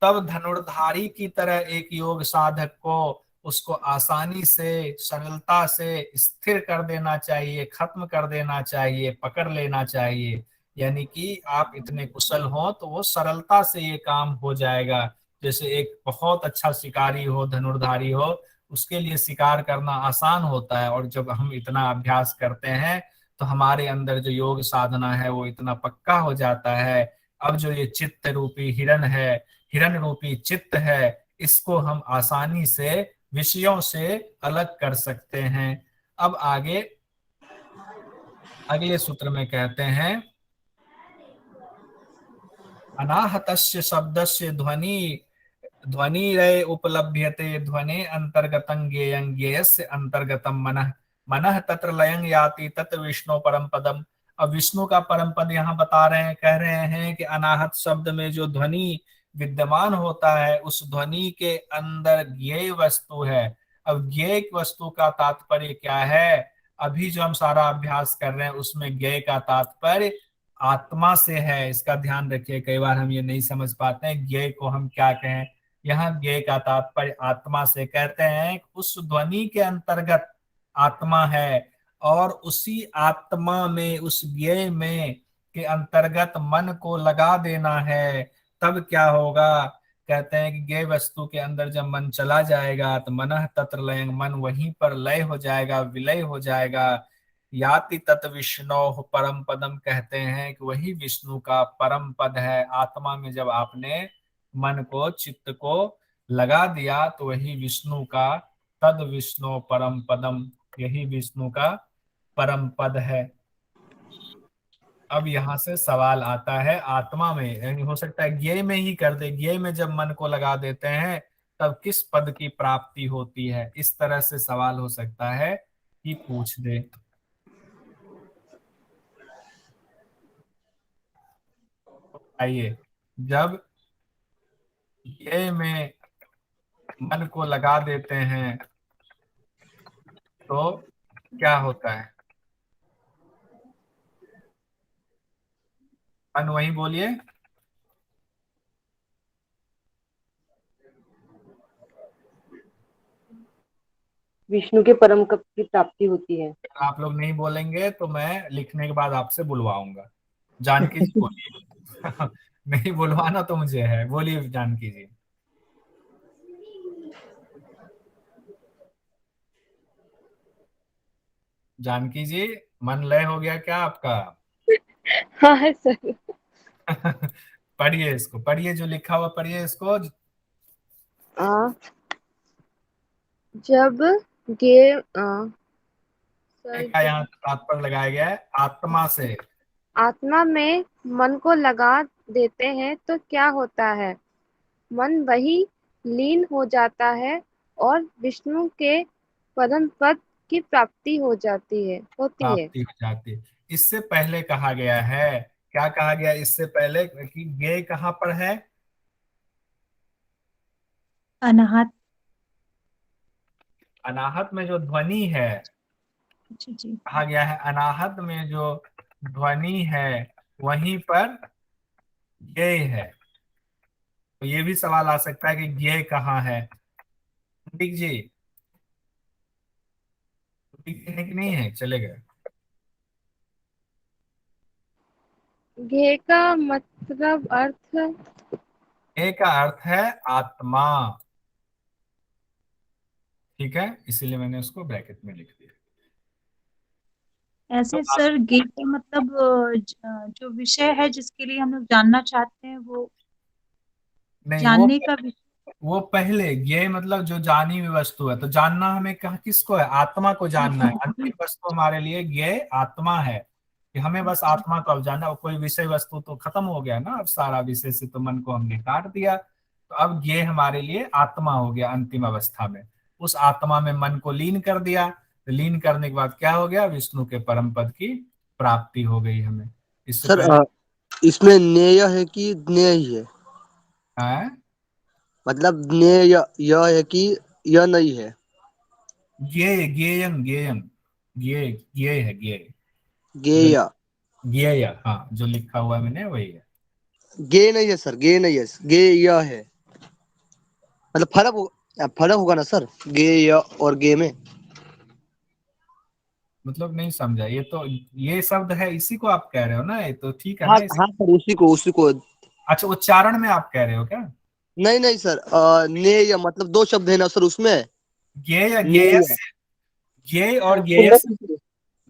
[SPEAKER 1] तब धनुर्धारी की तरह एक योग साधक को उसको आसानी से, सरलता से स्थिर कर देना चाहिए, खत्म कर देना चाहिए, पकड़ लेना चाहिए। यानी कि आप इतने कुशल हो तो वो सरलता से ये काम हो जाएगा। जैसे एक बहुत अच्छा शिकारी हो, धनुर्धारी हो, उसके लिए शिकार करना आसान होता है, और जब हम इतना अभ्यास करते हैं तो हमारे अंदर जो योग साधना है वो इतना पक्का हो जाता है। अब जो ये चित्त रूपी हिरण है, हिरण रूपी चित्त है, इसको हम आसानी से विषयों से अलग कर सकते हैं। अब आगे अगले सूत्र में कहते हैं अनाहतस्य शब्दस्य ध्वनिरय उपलभ्यते ध्वने अंतर्गतं ज्ञेयं ज्ञेयस्य अंतर्गतं मनः मनः तत्र लयं याति तत् विष्णु परम पदम। अब विष्णु का परम पद यहाँ बता रहे हैं, कह रहे हैं कि अनाहत शब्द में जो ध्वनि विद्यमान होता है उस ध्वनि के अंदर ज्ञेय वस्तु है। अब ज्ञेय वस्तु का तात्पर्य क्या है, अभी जो हम सारा अभ्यास कर रहे हैं उसमें ज्ञेय का तात्पर्य आत्मा से है, इसका ध्यान रखिए। कई बार हम ये नहीं समझ पाते हैं ज्ञेय को हम क्या कहें। यहाँ ज्ञेय का तात्पर्य आत्मा से, कहते हैं उस ध्वनि के अंतर्गत आत्मा है, और उसी आत्मा में, उस ज्ञेय में के अंतर्गत मन को लगा देना है। तब क्या होगा, कहते हैं कि ज्ञेय वस्तु के अंदर जब मन चला जाएगा तो मनः तत्र लयं, मन वहीं पर लय हो जाएगा, विलय हो जाएगा। याति तत् विष्णो परम पदम, कहते हैं कि वही विष्णु का परम पद है। आत्मा में जब आपने मन को, चित्त को लगा दिया तो वही विष्णु का, तद विष्णु परम पदम, यही विष्णु का परम पद है। अब यहाँ से सवाल आता है आत्मा में, यानी हो सकता है ज्ञेय में ही कर दे, ज्ञेय में जब मन को लगा देते हैं तब किस पद की प्राप्ति होती है, इस तरह से सवाल हो सकता है कि पूछ दे। आइए, जब ज्ञेय में मन को लगा देते हैं तो क्या होता है? मन वही बोलिए।
[SPEAKER 4] विष्णु के परम कप की प्राप्ति होती है।
[SPEAKER 1] आप लोग नहीं बोलेंगे तो मैं लिखने के बाद आपसे बुलवाऊंगा। जानकी जी बोलिए। नहीं बुलवाना तो मुझे है, बोलिए जानकी जी। जानकी जी, मन लय हो गया क्या आपका?
[SPEAKER 6] हाँ है सर।
[SPEAKER 1] पढ़िए इसको, पढ़िए जो लिखा हुआ पढ़िए इसको।
[SPEAKER 6] आ, जब गे सर
[SPEAKER 1] का यहाँ तात्पर्य लगाया गया है आत्मा से।
[SPEAKER 6] आत्मा में मन को लगा देते हैं तो क्या होता है? मन वही लीन हो जाता है और विष्णु के परम पद की प्राप्ति होती है।
[SPEAKER 1] प्राप्ति हो जाती है। इससे पहले कहा गया है, क्या कहा गया इससे पहले, कि ज्ञेय कहाँ पर है?
[SPEAKER 5] अनाहत।
[SPEAKER 1] अनाहत में जो ध्वनि है,
[SPEAKER 5] अच्छा जी।
[SPEAKER 1] कहा गया है अनाहत में जो ध्वनि है वहीं पर ज्ञेय है। तो ये भी सवाल आ सकता है कि ज्ञेय कहाँ है। ठीक जी, ठीक है कि नहीं है, चलेगा।
[SPEAKER 6] घे का मतलब अर्थ
[SPEAKER 1] ज्ञेय का अर्थ है आत्मा। ठीक है, इसीलिए मैंने उसको ब्रैकेट में लिख दिया। तो
[SPEAKER 5] ऐसे सर गे का मतलब जो विषय है जिसके लिए हम लोग जानना चाहते हैं वो
[SPEAKER 1] नहीं,
[SPEAKER 5] जानने का विषय।
[SPEAKER 1] वो पहले, ये मतलब जो जानी हुई वस्तु है, तो जानना हमें कहा किसको है? आत्मा को जानना है। अंतिम वस्तु हमारे लिए ये आत्मा है, कि हमें बस आत्मा को अब जानना। और कोई विषय वस्तु तो खत्म हो गया ना, अब सारा विषय से तो मन को हमने काट दिया। तो अब ये हमारे लिए आत्मा हो गया अंतिम अवस्था में। उस आत्मा में मन को लीन कर दिया, तो लीन करने के बाद क्या हो गया? विष्णु के परम पद की प्राप्ति हो गई हमें। इससे
[SPEAKER 2] सर
[SPEAKER 1] पहले
[SPEAKER 2] इसमें ज्ञेय है कि ज्ञेय ही है?
[SPEAKER 1] है
[SPEAKER 2] मतलब ज्ञेय यह है कि यह नहीं है?
[SPEAKER 1] ज्ञेय, ज्ञेयं ज्ञेयं, ज्ञेय ज्ञेय है, ज्ञेय जो,
[SPEAKER 2] ज्ञेय।
[SPEAKER 1] ज्ञेय, हाँ जो लिखा हुआ है मैंने वही है।
[SPEAKER 2] गे नहीं है सर, गे नहीं है, गे यह है। मतलब फर्क होगा ना सर, गे य और गे में?
[SPEAKER 1] मतलब नहीं समझा, ये तो ये शब्द है, इसी को आप कह रहे हो ना? ये तो ठीक है
[SPEAKER 2] हाँ
[SPEAKER 1] ना
[SPEAKER 2] हाँ सर, उसी को।
[SPEAKER 1] अच्छा, उच्चारण में आप कह रहे हो क्या?
[SPEAKER 2] नहीं नहीं सर, नेय मतलब दो शब्द है ना सर उसमें।
[SPEAKER 1] ज्ञेय,
[SPEAKER 2] नेय।
[SPEAKER 1] ज्ञेयस, ज्ञेय और
[SPEAKER 4] सुंदर
[SPEAKER 1] ज्ञेयस
[SPEAKER 4] दीजिए।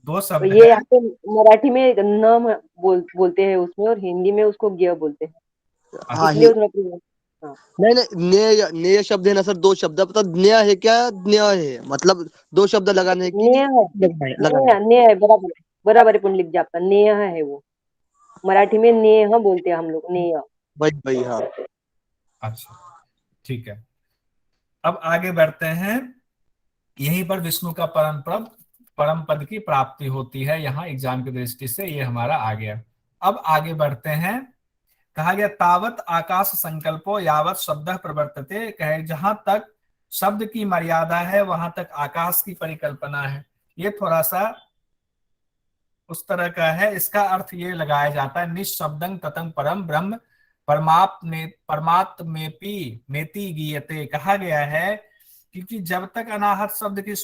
[SPEAKER 1] दो
[SPEAKER 4] तो
[SPEAKER 1] शब्द
[SPEAKER 4] ये
[SPEAKER 1] है।
[SPEAKER 4] यहाँ पे मराठी में बोलते हैं उसमें, और हिंदी में उसको ज्ञ बोलते हैं,
[SPEAKER 2] हाँ
[SPEAKER 1] अच्छा,
[SPEAKER 4] इसलिए वो थोड़ा हाँ।
[SPEAKER 2] नहीं नहीं, नेय नेय शब्द है ना सर, दो शब्द है। पता न्याय है क्या? न्याय है मतलब दो शब्द लगाने की
[SPEAKER 4] नेह है,
[SPEAKER 2] लगाना है।
[SPEAKER 4] नेह है, बराबर है, बराबर है पुंडलिक जी आपका, नेह है वो। मराठी में नेह बोलते हैं हम लोग, नेह।
[SPEAKER 2] भाई भाई हाँ।
[SPEAKER 1] अच्छा, ठीक है। अब आगे बढ़ते हैं। यहीं पर विष्णु का परम पद की प्राप्ति होती है, यहाँ एग्जाम की दृष्टि से ये हमारा आ गया। अब आगे बढ़ते हैं। कहा गया तावत आकाश संकल्पो यावत शब्द प्रवर्तते, कहे जहां तक शब्द की मर्यादा है वहां तक आकाश की परिकल्पना है। ये थोड़ा सा उस तरह का है। इसका अर्थ ये लगाया जाता है निशब्दं ततं परम ब्रह्म परमात्मेपि नेति गीयते। कहा गया है क्योंकि जब तक अनाहत शब्द की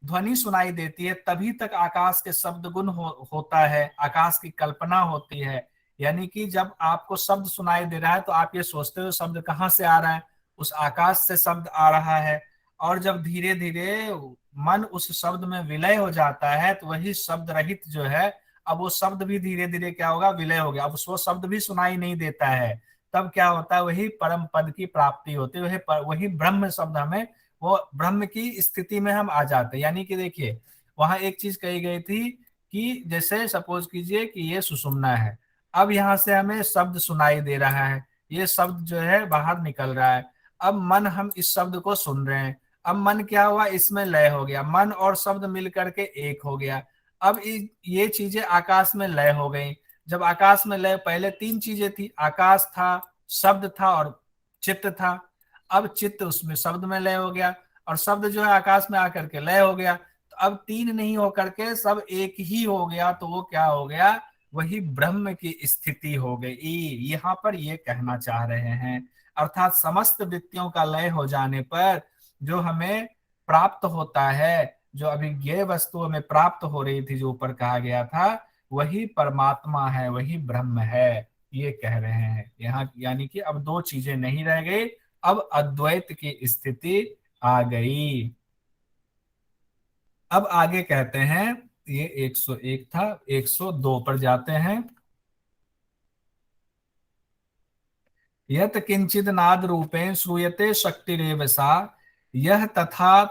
[SPEAKER 1] ध्वनि सुनाई देती है तभी तक आकाश के शब्द गुण होता है, आकाश की कल्पना होती है। यानी कि जब आपको शब्द सुनाई दे रहा है तो आप ये सोचते हो शब्द कहाँ से आ रहा है, उस आकाश से शब्द आ रहा है। और जब धीरे धीरे मन उस शब्द में विलय हो जाता है तो वही शब्द रहित जो है, अब वो शब्द भी धीरे धीरे क्या होगा, विलय हो गया, अब वो शब्द भी सुनाई नहीं देता है। तब क्या होता है, वही परम पद की प्राप्ति होती है, वही ब्रह्म शब्द हमें, वो ब्रह्म की स्थिति में हम आ जाते हैं। यानी कि देखिए वहां एक चीज कही गई थी कि जैसे सपोज कीजिए कि ये सुषुम्ना है, अब यहाँ से हमें शब्द सुनाई दे रहा है, ये शब्द जो है बाहर निकल रहा है, अब मन हम इस शब्द को सुन रहे हैं, अब मन क्या हुआ, इसमें लय हो गया, मन और शब्द मिलकर के एक हो गया। अब ये चीजें आकाश में लय हो गई। जब आकाश में लय, पहले तीन चीजें थी, आकाश था, शब्द था और चित्त था। अब चित्त उसमें शब्द में लय हो गया और शब्द जो है आकाश में आकर के लय हो गया। तो अब तीन नहीं होकर के सब एक ही हो गया, तो वो क्या हो गया, वही ब्रह्म की स्थिति हो गई। यहाँ पर ये कहना चाह रहे हैं, अर्थात समस्त वृत्तियों का लय हो जाने पर जो हमें प्राप्त होता है, जो अभी ये वस्तु हमें प्राप्त हो रही थी जो ऊपर कहा गया था, वही परमात्मा है, वही ब्रह्म है, ये कह रहे हैं यहाँ। यानी कि अब दो चीजें नहीं रह गई, अब अद्वैत की स्थिति आ गई। अब आगे कहते हैं, ये 101 था, 102 पर जाते हैं। यत किंचित नाद रूपेण श्रूयते शक्तिरेव सा, यह तथा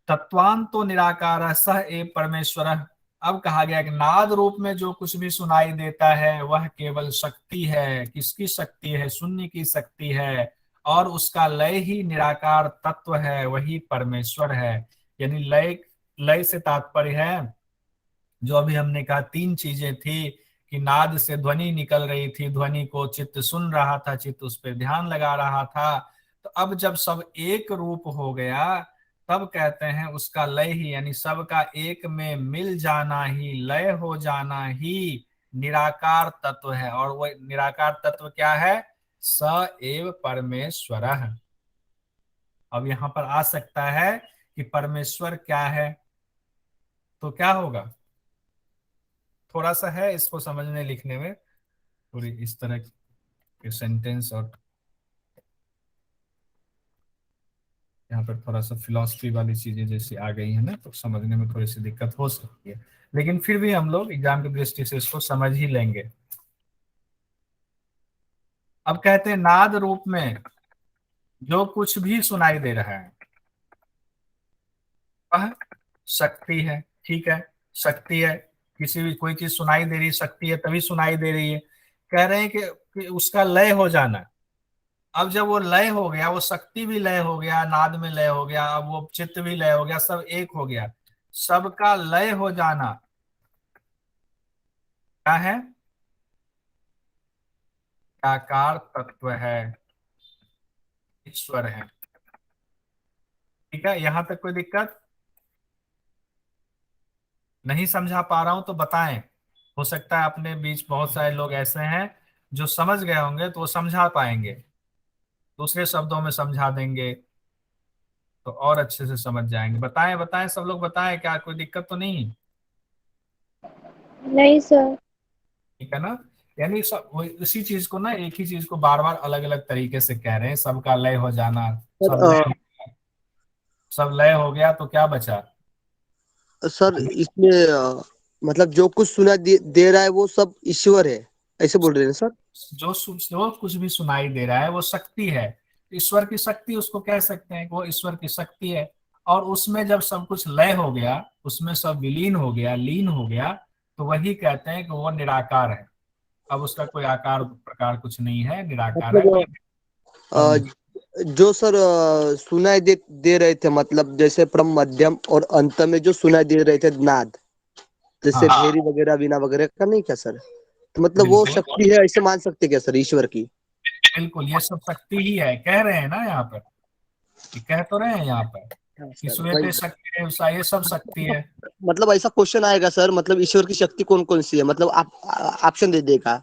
[SPEAKER 1] तत्वांतो निराकार सह एव परमेश्वर। अब कहा गया कि नाद रूप में जो कुछ भी सुनाई देता है वह केवल शक्ति है। किसकी शक्ति है? शून्य की शक्ति है, और उसका लय ही निराकार तत्व है, वही परमेश्वर है। यानी लय से तात्पर्य है, जो अभी हमने कहा तीन चीजें थी कि नाद से ध्वनि निकल रही थी, ध्वनि को चित्त सुन रहा था, चित्त उस पर ध्यान लगा रहा था। तो अब जब सब एक रूप हो गया तब कहते हैं उसका लय ही, यानी सबका एक में मिल जाना ही, लय हो जाना ही निराकार तत्व है। और वह निराकार तत्व क्या है? स एव परमेश्वर। अब यहाँ पर आ सकता है कि परमेश्वर क्या है, तो क्या होगा, थोड़ा सा है इसको समझने लिखने में थोड़ी इस तरह के सेंटेंस, और यहाँ पर थोड़ा सा फिलॉसफी वाली चीजें जैसी आ गई है ना, तो समझने में थोड़ी सी दिक्कत हो सकती है, लेकिन फिर भी हम लोग एग्जाम की दृष्टि से इसको समझ ही लेंगे। अब कहते हैं नाद रूप में जो कुछ भी सुनाई दे रहा है वह शक्ति है। ठीक है, शक्ति है, किसी भी कोई चीज सुनाई दे रही, शक्ति है तभी सुनाई दे रही है। कह रहे हैं कि उसका लय हो जाना। अब जब वो लय हो गया, वो शक्ति भी लय हो गया, नाद में लय हो गया, अब वो चित्त भी लय हो गया, सब एक हो गया, सबका लय हो जाना क्या है? साकार तत्व है, ईश्वर है। ठीक है, यहां तक कोई दिक्कत नहीं? समझा पा रहा हूं तो बताएं, हो सकता है अपने बीच बहुत सारे लोग ऐसे हैं जो समझ गए होंगे तो वो समझा पाएंगे, दूसरे शब्दों में समझा देंगे तो और अच्छे से समझ जाएंगे। बताएं बताएं, सब लोग बताएं, क्या कोई दिक्कत तो नहीं?
[SPEAKER 6] नहीं सर।
[SPEAKER 1] ठीक है ना, यानी सब उसी चीज को ना, एक ही चीज को बार बार अलग अलग तरीके से कह रहे हैं। सबका लय हो जाना, सब लय,
[SPEAKER 2] सर
[SPEAKER 1] सब लय हो गया तो क्या बचा?
[SPEAKER 2] सर इसमें मतलब जो कुछ दे रहा है वो सब ईश्वर है, ऐसे बोल रहे हैं सर?
[SPEAKER 1] जो कुछ भी सुनाई दे रहा है वो शक्ति है, ईश्वर की शक्ति उसको कह सकते हैं, वो ईश्वर की शक्ति है। और उसमें जब सब कुछ लय हो गया, उसमें सब विलीन हो गया, लीन हो गया, तो वही कहते हैं कि वो निराकार है। अब उसका कोई आकार प्रकार कुछ नहीं है, निराकार है।
[SPEAKER 2] मतलब जो सर सुनाई दे रहे थे, मतलब जैसे परम मध्यम और अंत में जो सुनाई दे रहे थे नाद, जैसे
[SPEAKER 1] हाँ,
[SPEAKER 2] भेरी वगैरह वीणा वगैरह का, नहीं क्या सर? तो मतलब वो
[SPEAKER 1] बिल्कुल
[SPEAKER 2] शक्ति है, ऐसे मान सकते क्या सर ईश्वर की?
[SPEAKER 1] बिल्कुल, ये सब शक्ति ही है, कह रहे हैं ना यहाँ पर, ये कह तो रहे हैं यहाँ पर
[SPEAKER 2] हाँ
[SPEAKER 1] कि
[SPEAKER 2] सर,
[SPEAKER 1] श्वेते शक्ति है, ये सब शक्ति है।
[SPEAKER 2] मतलब ऐसा क्वेश्चन आएगा सर, मतलब ईश्वर की शक्ति कौन कौन सी है, मतलब आप ऑप्शन दे देगा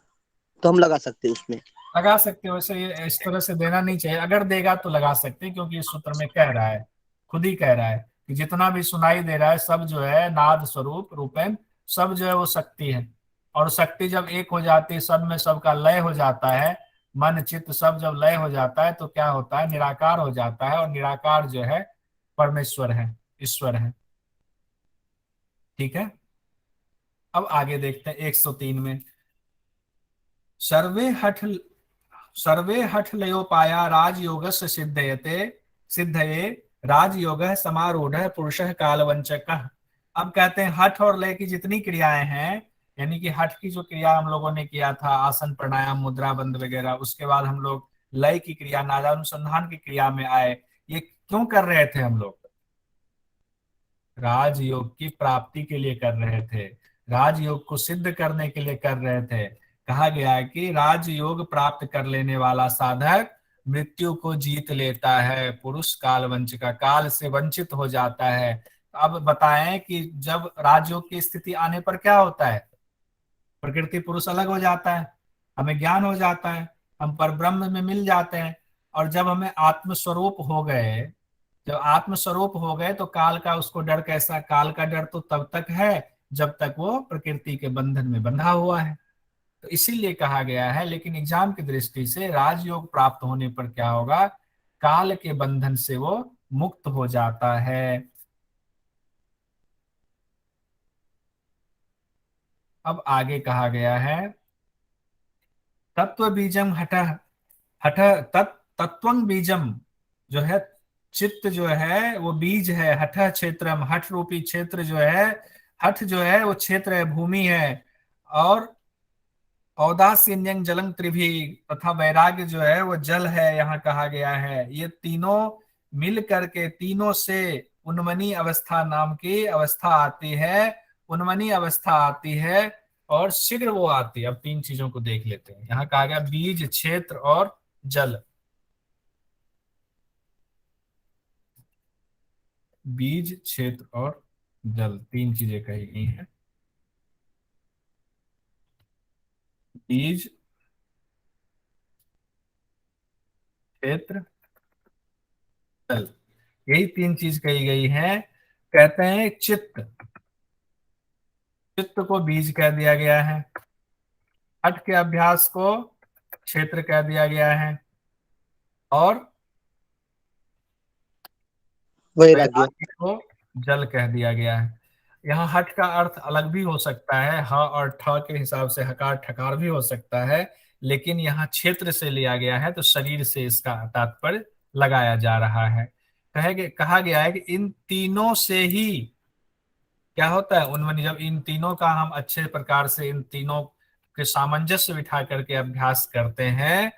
[SPEAKER 2] तो हम लगा सकते हैं उसमें।
[SPEAKER 1] लगा सकते हो, वैसे ये इस तरह से देना नहीं चाहिए, अगर देगा तो लगा सकते हैं, क्योंकि इस सूत्र में कह रहा है, खुद ही कह रहा है कि जितना भी सुनाई दे रहा है सब जो है नाद स्वरूप रूपेण, सब जो है वो शक्ति है। और शक्ति जब एक हो जाती है, सब में सबका लय हो जाता है, मन चित्त सब जब लय हो जाता है तो क्या होता है, निराकार हो जाता है, और निराकार जो है परमेश्वर है, ईश्वर है। ठीक है, अब आगे देखते हैं 103 में। सर्वे हठ सर्वे हठ लयोपाया राजयोगस्य सिद्धयते सिद्धये राजयोग समारूढ़ पुरुष कालवंचक। अब कहते हैं हठ और लय की जितनी क्रियाएं हैं, यानी कि हठ की जो क्रिया हम लोगों ने किया था, आसन प्राणायाम मुद्रा बंद वगैरह, उसके बाद हम लोग लय की क्रिया नादानुसंधान की क्रिया में आए। ये क्यों कर रहे थे हम लोग? राजयोग की प्राप्ति के लिए कर रहे थे, राजयोग को सिद्ध करने के लिए कर रहे थे। कहा गया है कि राजयोग प्राप्त कर लेने वाला साधक मृत्यु को जीत लेता है, पुरुष काल वंचिका, काल से वंचित हो जाता है। अब बताएं कि जब राजयोग की स्थिति आने पर क्या होता है? प्रकृति पुरुष अलग हो जाता है, हमें ज्ञान हो जाता है, हम पर ब्रह्म में मिल जाते हैं। और जब हमें आत्मस्वरूप हो गए, जब आत्मस्वरूप हो गए तो काल का उसको डर कैसा? काल का डर तो तब तक है जब तक वो प्रकृति के बंधन में बंधा हुआ है। तो इसीलिए कहा गया है, लेकिन एग्जाम की दृष्टि से राजयोग प्राप्त होने पर क्या होगा? काल के बंधन से वो मुक्त हो जाता है। अब आगे कहा गया है तत्व बीजम हठ हठ तत्वं बीजम, जो है चित्त जो है वो बीज है, हठ क्षेत्रम, हठ रूपी क्षेत्र जो है, हठ जो है वो क्षेत्र है, भूमि है। और औदासीन्यं जलंग त्रिभी, तथा वैराग्य जो है वो जल है, यहाँ कहा गया है। ये तीनों मिल करके, तीनों से उन्मनी अवस्था नाम की अवस्था आती है, उन्मनी अवस्था आती है, और शीघ्र वो आती है। अब तीन चीजों को देख लेते हैं। यहाँ कहा गया बीज, क्षेत्र और जल। बीज, क्षेत्र और जल, तीन चीजें कही गई हैं। बीज, क्षेत्र, जल, यही तीन चीज कही गई है। कहते हैं चित्त, चित्त को बीज कह दिया गया है, हठ के अभ्यास को क्षेत्र कह दिया गया है, और
[SPEAKER 2] वैराग्य।
[SPEAKER 1] वैराग्य को जल कह दिया गया है। यहाँ हठ का अर्थ अलग भी हो सकता है, ह और ठ के हिसाब से हकार ठकार भी हो सकता है, लेकिन यहाँ क्षेत्र से लिया गया है तो शरीर से इसका तात्पर्य लगाया जा रहा है। कहा गया है कि इन तीनों से ही क्या होता है, उनमें जब इन तीनों का हम अच्छे प्रकार से, इन तीनों के सामंजस्य बिठा करके अभ्यास करते हैं,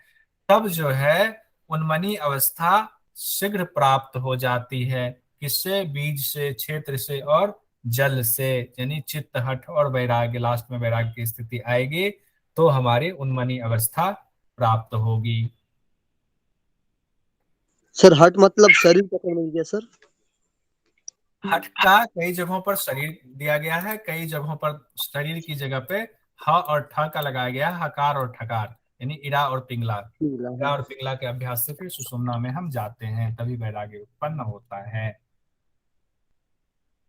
[SPEAKER 1] तब जो है उन्मनी अवस्था शीघ्र प्राप्त हो जाती है। किससे? बीज से, क्षेत्र से और जल से, यानी चित्त, हठ और वैराग्य, लास्ट में वैराग्य की स्थिति आएगी तो हमारी उन्मनी अवस्था प्राप्त होगी।
[SPEAKER 2] सर हट मतलब शरीर पकड़ में गया सर।
[SPEAKER 1] हठ का कई जगहों पर शरीर दिया गया है, कई जगहों पर शरीर की जगह पे ह और ठ का लगाया गया है, हकार और ठकार, यानी इरा और पिंगला। इरा और पिंगला के अभ्यास से फिर सुषुम्ना में हम जाते हैं, तभी वैराग्य उत्पन्न होता है।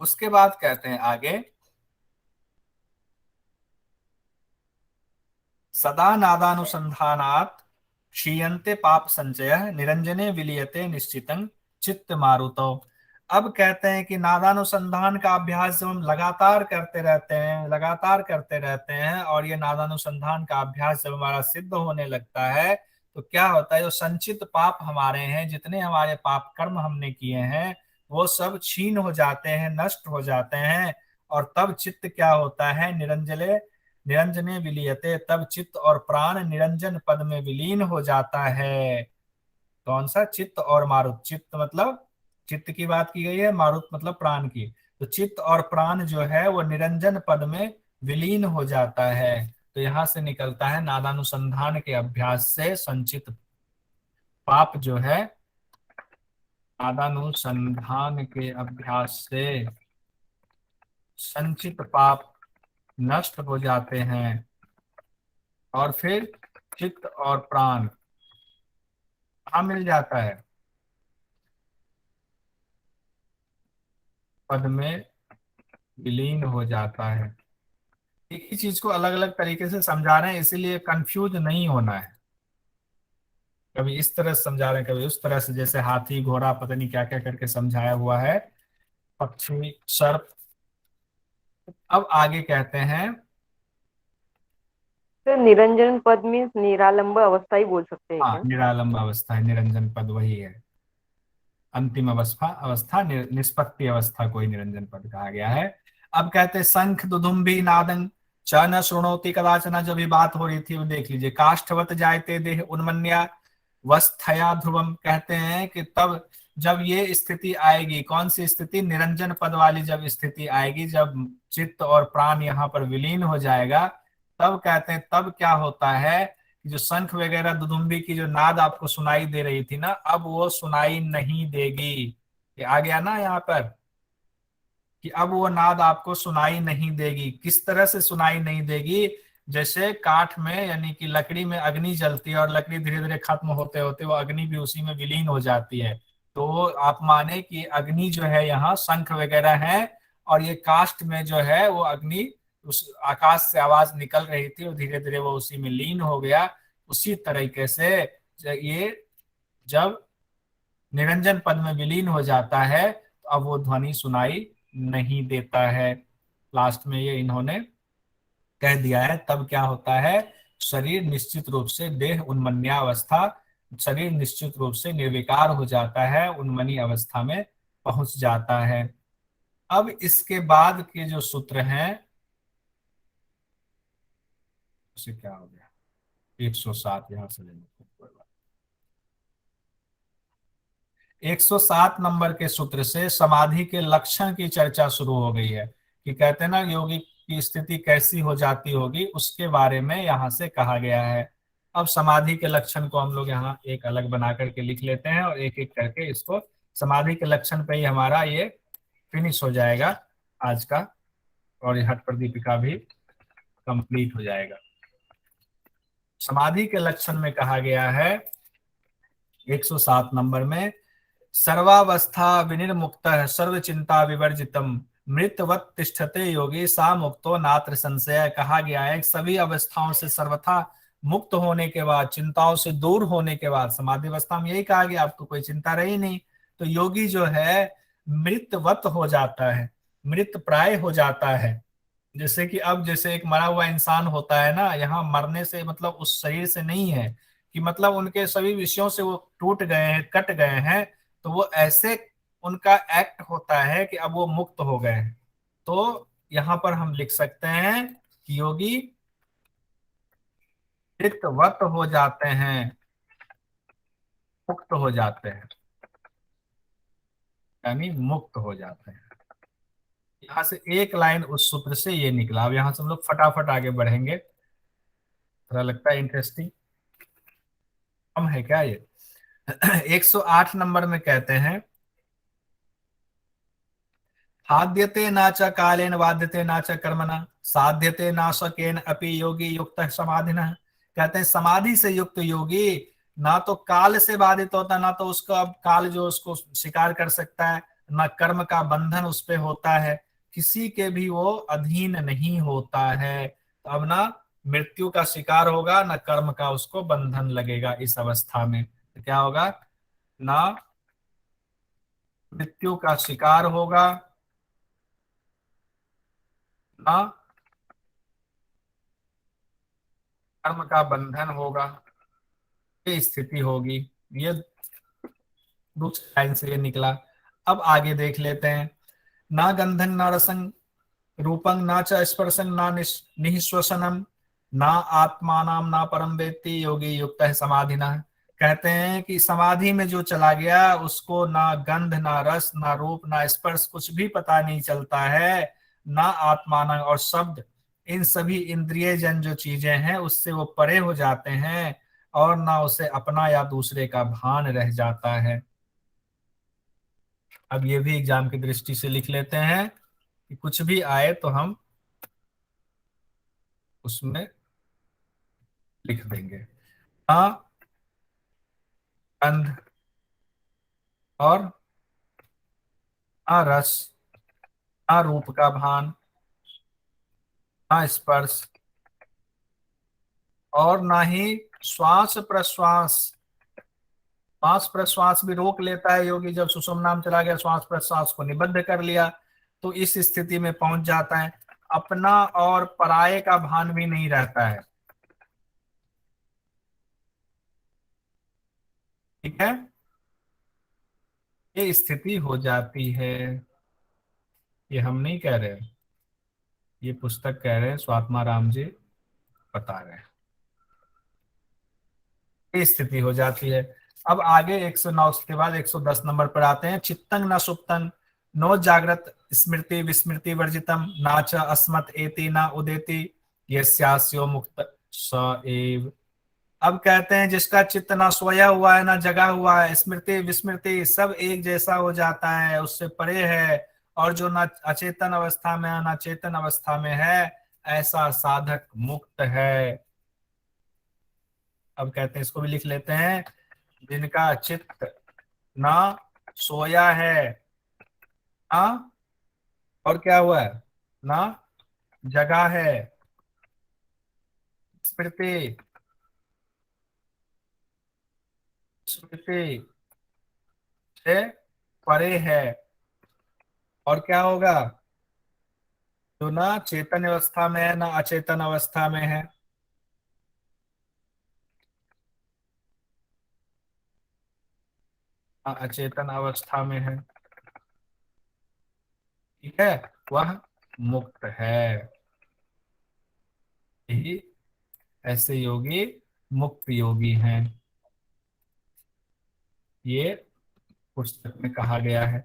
[SPEAKER 1] उसके बाद कहते हैं आगे, सदा नादानुसंधानात् क्षीयन्ते पाप संचय निरंजने विलीयते निश्चितं चित्त मारुतो। अब कहते हैं कि नादानुसंधान का अभ्यास जब हम लगातार करते रहते हैं, लगातार करते रहते हैं, और ये नादानुसंधान का अभ्यास जब हमारा सिद्ध होने लगता है तो क्या होता है, जो संचित पाप हमारे हैं, जितने हमारे पाप कर्म हमने किए हैं, वो सब क्षीण हो जाते हैं, नष्ट हो जाते हैं। और तब चित्त क्या होता है, निरंजने विलीयते, तब चित्त और प्राण निरंजन पद में विलीन हो जाता है। कौन सा? चित्त और मारुत। चित्त मतलब चित्त की बात की गई है, मारुत मतलब प्राण की। तो चित्त और प्राण जो है वो निरंजन पद में विलीन हो जाता है। तो यहां से निकलता है नादानुसंधान के अभ्यास से संचित पाप जो है, नादानुसंधान के अभ्यास से संचित पाप नष्ट हो जाते हैं और फिर चित्त और प्राण कहाँ मिल जाता है? पद में विलीन हो जाता है। एक ही चीज को अलग अलग तरीके से समझा रहे हैं, इसीलिए कंफ्यूज नहीं होना है। कभी इस तरह से समझा रहे हैं, कभी उस तरह से, जैसे हाथी घोड़ा पता नहीं क्या क्या करके समझाया हुआ है, पक्षी सर्प। अब आगे कहते हैं,
[SPEAKER 4] तो निरंजन पद मीन्स निरालंब अवस्था ही बोल सकते हैं
[SPEAKER 1] हाँ
[SPEAKER 4] क्या?
[SPEAKER 1] निरालंब अवस्था है, निरंजन पद वही है। अंतिम अवस्था अवस्था निष्पत्ति अवस्था को ही निरंजन पद कहा गया है। अब कहते हैं शंख दुदुम्बी नादं च न शृणोति कदाचन। जब ये बात हो रही थी, वो देख लीजिए, काष्ठवत जायते देह उन्मन्या वस्थया ध्रुवम। कहते हैं कि तब जब ये स्थिति आएगी, कौन सी स्थिति? निरंजन पद वाली जब स्थिति आएगी, जब चित्त और प्राण यहाँ पर विलीन हो जाएगा, तब कहते हैं तब क्या होता है कि जो शंख वगैरह दुदुम्बी की जो नाद आपको सुनाई दे रही थी ना, अब वो सुनाई नहीं देगी। ये आ गया ना यहाँ पर कि अब वो नाद आपको सुनाई नहीं देगी। किस तरह से सुनाई नहीं देगी? जैसे काठ में यानी कि लकड़ी में अग्नि जलती है और लकड़ी धीरे धीरे खत्म होते होते वो अग्नि भी उसी में विलीन हो जाती है। तो आप माने कि अग्नि जो है यहाँ शंख वगैरह है, और ये काष्ठ में जो है वो अग्नि उस आकाश से आवाज निकल रही थी और धीरे धीरे वो उसी में लीन हो गया। उसी तरीके से ये जब निरंजन पद में विलीन हो जाता है तो अब वो ध्वनि सुनाई नहीं देता है। लास्ट में ये इन्होंने कह दिया है। तब क्या होता है? शरीर निश्चित रूप से देह उन्मन्यावस्था, शरीर निश्चित रूप से निर्विकार हो जाता है, उन्मनी अवस्था में पहुंच जाता है। अब इसके बाद के जो सूत्र हैं, उसे क्या हो गया, 107 यहां से लेना, 107 नंबर के सूत्र से समाधि के लक्षण की चर्चा शुरू हो गई है कि कहते हैं ना योगी की स्थिति कैसी हो जाती होगी, उसके बारे में यहाँ से कहा गया है। अब समाधि के लक्षण को हम लोग यहाँ एक अलग बना करके लिख लेते हैं और एक एक करके इसको, समाधि के लक्षण पे ही हमारा ये फिनिश हो जाएगा आज का, और ये हठ प्रदीपिका भी कंप्लीट हो जाएगा। समाधि के लक्षण में कहा गया है 107 नंबर में, सर्वावस्था विनिर्मुक्त सर्व चिंता विवर्जितम मृतवत तिष्ठते योगी सा मुक्तो नात्र संशय। कहा गया है सभी अवस्थाओं से सर्वथा मुक्त होने के बाद, चिंताओं से दूर होने के बाद, समाधि अवस्था में यही कहा गया आपको कोई चिंता रही नहीं, तो योगी जो है मृतवत हो जाता है, मृत प्राय हो जाता है। जैसे कि अब जैसे एक मरा हुआ इंसान होता है ना, यहाँ मरने से मतलब उस शरीर से नहीं है कि मतलब उनके सभी विषयों से वो टूट गए हैं, कट गए हैं, तो वो ऐसे उनका एक्ट होता है कि अब वो मुक्त हो गए हैं। तो यहाँ पर हम लिख सकते हैं कि योगी मृतवत हो जाते हैं, मुक्त हो जाते हैं, यानी मुक्त हो जाते हैं। यहाँ से एक लाइन उस सूत्र से ये निकला। अब यहाँ से हम लोग फटाफट आगे बढ़ेंगे, थोड़ा लगता है इंटरेस्टिंग, कम है क्या ये? 108 नंबर में कहते हैं, हाद्यते ना च कालेन वाद्यते ना च कर्मणा साध्यते ना शकेन अपि योगी युक्त समाधिनः। कहते हैं समाधि से युक्त योगी ना तो काल से बाधित होता, ना तो उसका काल जो उसको शिकार कर सकता है, ना कर्म का बंधन उस पे होता है, किसी के भी वो अधीन नहीं होता है। तो अब ना मृत्यु का शिकार होगा, ना कर्म का उसको बंधन लगेगा। इस अवस्था में तो क्या होगा? ना मृत्यु का शिकार होगा, ना कर्म का बंधन होगा, ये स्थिति होगी। ये दूसरी लाइन से ये निकला। अब आगे देख लेते हैं, ना गंधन ना रसं रूपं ना च स्पर्शं ना निःश्वसनम ना आत्मानाम ना परम वेत्ति योगी युक्त है समाधिना। कहते हैं कि समाधि में जो चला गया उसको ना गंध ना रस ना रूप ना स्पर्श कुछ भी पता नहीं चलता है, ना आत्माना और शब्द, इन सभी इंद्रिय जन जो चीजें हैं उससे वो परे हो जाते हैं, और ना उसे अपना या दूसरे का भान रह जाता है। अब ये भी एग्जाम की दृष्टि से लिख लेते हैं, कि कुछ भी आए तो हम उसमें लिख देंगे। ना गंध और ना रस, ना रूप का भान, ना स्पर्श, और ना ही श्वास प्रश्वास। श्वास प्रश्वास भी रोक लेता है योगी, जब सुषुम्ना में चला गया, श्वास प्रश्वास को निबद्ध कर लिया तो इस स्थिति में पहुंच जाता है। अपना और पराये का भान भी नहीं रहता है। ठीक है, ये स्थिति हो जाती है। ये हम नहीं कह रहे, ये पुस्तक कह रहे हैं, स्वात्मा राम जी बता रहे हैं। ये स्थिति हो जाती है। अब आगे 109 के बाद 110 नंबर पर आते हैं। चित्तंग न सुप्तंग नो जागृत स्मृति विस्मृति वर्जितम नाच अस्मत् एति न उदेति यस्यास्यो मुक्त स एव। अब कहते हैं जिसका चित्त ना सोया हुआ है ना जगा हुआ है, स्मृति विस्मृति सब एक जैसा हो जाता है, उससे परे है, और जो ना अचेतन अवस्था में है ना चेतन अवस्था में है, ऐसा साधक मुक्त है। अब कहते हैं, इसको भी लिख लेते हैं, जिनका चित्त ना सोया है ना, और क्या हुआ है, ना जगा है, स्मृति स्मृति से परे है, और क्या होगा, जो ना चेतन अवस्था में है ना अचेतन अवस्था में है। अचेतन अवस्था में है, ठीक है, वह मुक्त है। यही ऐसे योगी मुक्त योगी हैं, ये पुस्तक में कहा गया है।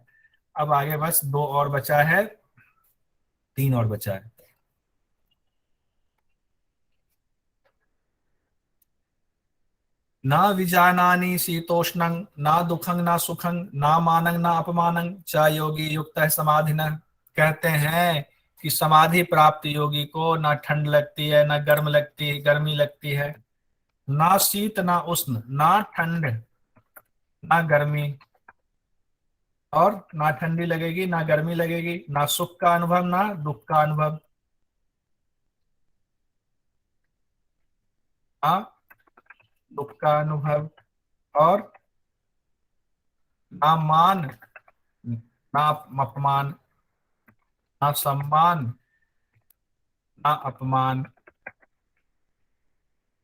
[SPEAKER 1] अब आगे बस दो और बचा है, तीन और बचा है। ना विजानानि शीतोष्णं ना दुखं ना सुखं ना मानं ना अपमानं च योगी युक्त है समाधिनः। कहते हैं कि समाधि प्राप्त योगी को ना ठंड लगती है ना गर्मी लगती है, ना शीत ना उष्ण, ना ठंड ना गर्मी, और ना ठंडी लगेगी ना गर्मी लगेगी, ना सुख का अनुभव ना दुख का अनुभव, ना दुख का अनुभव, और ना मान ना अपमान, ना सम्मान ना अपमान,